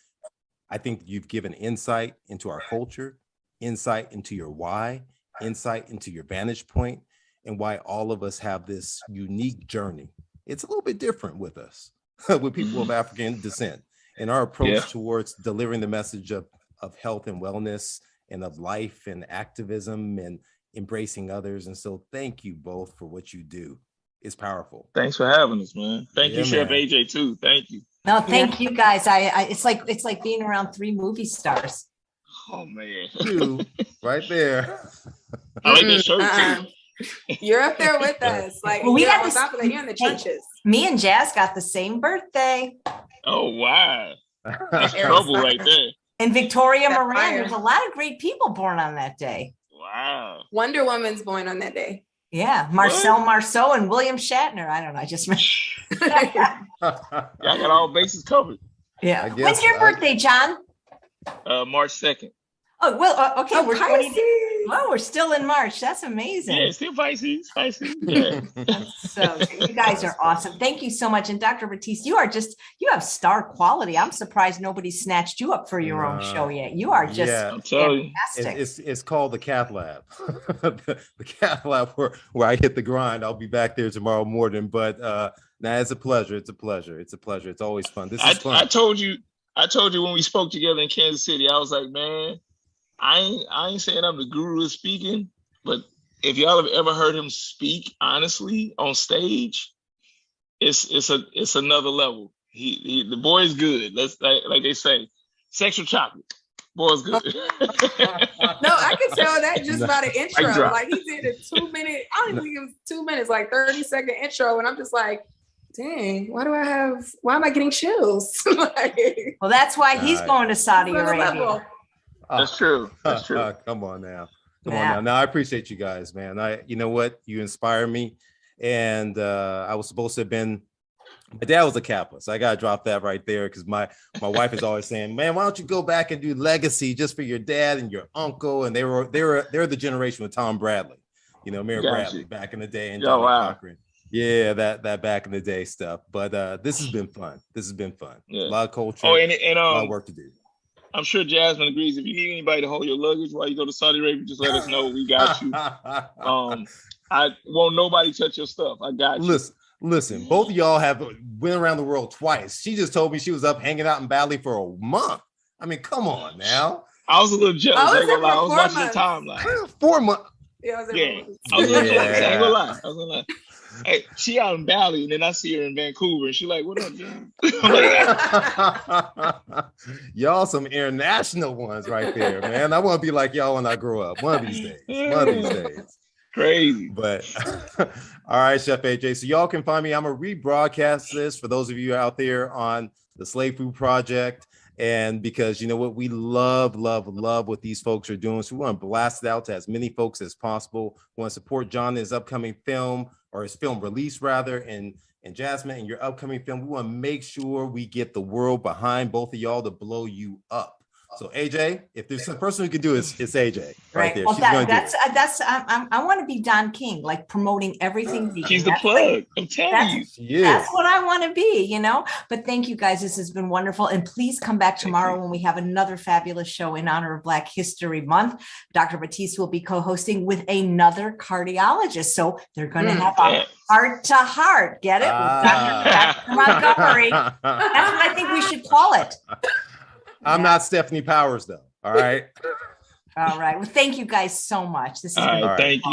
I think you've given insight into our culture, insight into your why, insight into your vantage point, and why all of us have this unique journey. It's a little bit different with us, with people of African descent, and our approach towards delivering the message of health and wellness and of life and activism and embracing others. And so thank you both for what you do. It's powerful. Thanks for having us, man. Thank you, Chef AJ, too. Thank you. No, thank you guys. It's like being around 3 movie stars. Oh man, you right there. I like that shirt too. You're up there with us. Like, well, we got you're in the trenches. Me and Jazz got the same birthday. Oh wow, that's trouble right there. And Victoria Moran. There's a lot of great people born on that day. Wow. Wonder Woman's born on that day. Yeah, Marcel Marceau and William Shatner. I don't know. I just y'all got all bases covered. Yeah. When's your birthday, John? March 2nd. Oh well, okay. We're we're still in March. That's amazing. Yeah, still Pisces. Yeah. So you guys are awesome. Thank you so much. And Dr. Batiste, you have star quality. I'm surprised nobody snatched you up for your own show yet. You are just fantastic. It's called the Cath Lab. the Cath Lab where I hit the grind. I'll be back there tomorrow morning. But it's a pleasure. It's a pleasure. It's always fun. This is fun. I told you when we spoke together in Kansas City, I was like, man, I ain't saying I'm the guru of speaking, but if y'all have ever heard him speak honestly on stage, it's another level. The boy is good. Let's like they say, sexual chocolate. Boy's good. No, I could tell that just by the intro. Like he did a 2 minute, I don't even think it was 2 minutes, like 30-second intro, and I'm just like, dang, why am I getting chills? Well, that's why he's going to Saudi Arabia. That's true. Come on now. Now, I appreciate you guys, man. You know what? You inspire me. And I was supposed to have been, my dad was a Kappa, so I got to drop that right there because my wife is always saying, man, why don't you go back and do legacy just for your dad and your uncle? And they're the generation with Tom Bradley, Mayor Bradley back in the day. And Johnny Cochran. Yeah, that back in the day stuff. But this has been fun. Yeah. A lot of culture, and a lot of work to do. I'm sure Jasmine agrees. If you need anybody to hold your luggage while you go to Saudi Arabia, just let us know. We got you. I won't nobody touch your stuff. I got you. Listen. Both of y'all have went around the world twice. She just told me she was up hanging out in Bali for a month. I mean, come on now. I was a little jealous. I was watching the timeline. 4 months. Yeah, I was a little jealous. I ain't gonna lie. Hey, she out in Bali, and then I see her in Vancouver, and she like, "What up, Jim?" I'm like, y'all some international ones right there, man. I want to be like y'all when I grow up. One of these days. One of these days. Crazy. But all right, Chef AJ. So y'all can find me. I'm gonna rebroadcast this for those of you out there on the Slave Food Project. And because you know what, we love what these folks are doing. So we want to blast it out to as many folks as possible. We want to support John in his upcoming film, or his film release rather, and Jasmine in your upcoming film. We want to make sure we get the world behind both of y'all to blow you up. So AJ, if there's a person who can do it, it's AJ right there. Well, She's going to do that's I want to be Don King, like promoting everything vegan. She's the plug. I'm telling you. That's what I want to be, you know. But thank you guys. This has been wonderful. And please come back tomorrow when we have another fabulous show in honor of Black History Month. Dr. Batiste will be co-hosting with another cardiologist. So they're going to have a heart to heart. Get it? With Dr. Montgomery. That's what I think we should call it. I'm not Stephanie Powers, though. All right. All right. Well, thank you guys so much. This is All right. Thank you.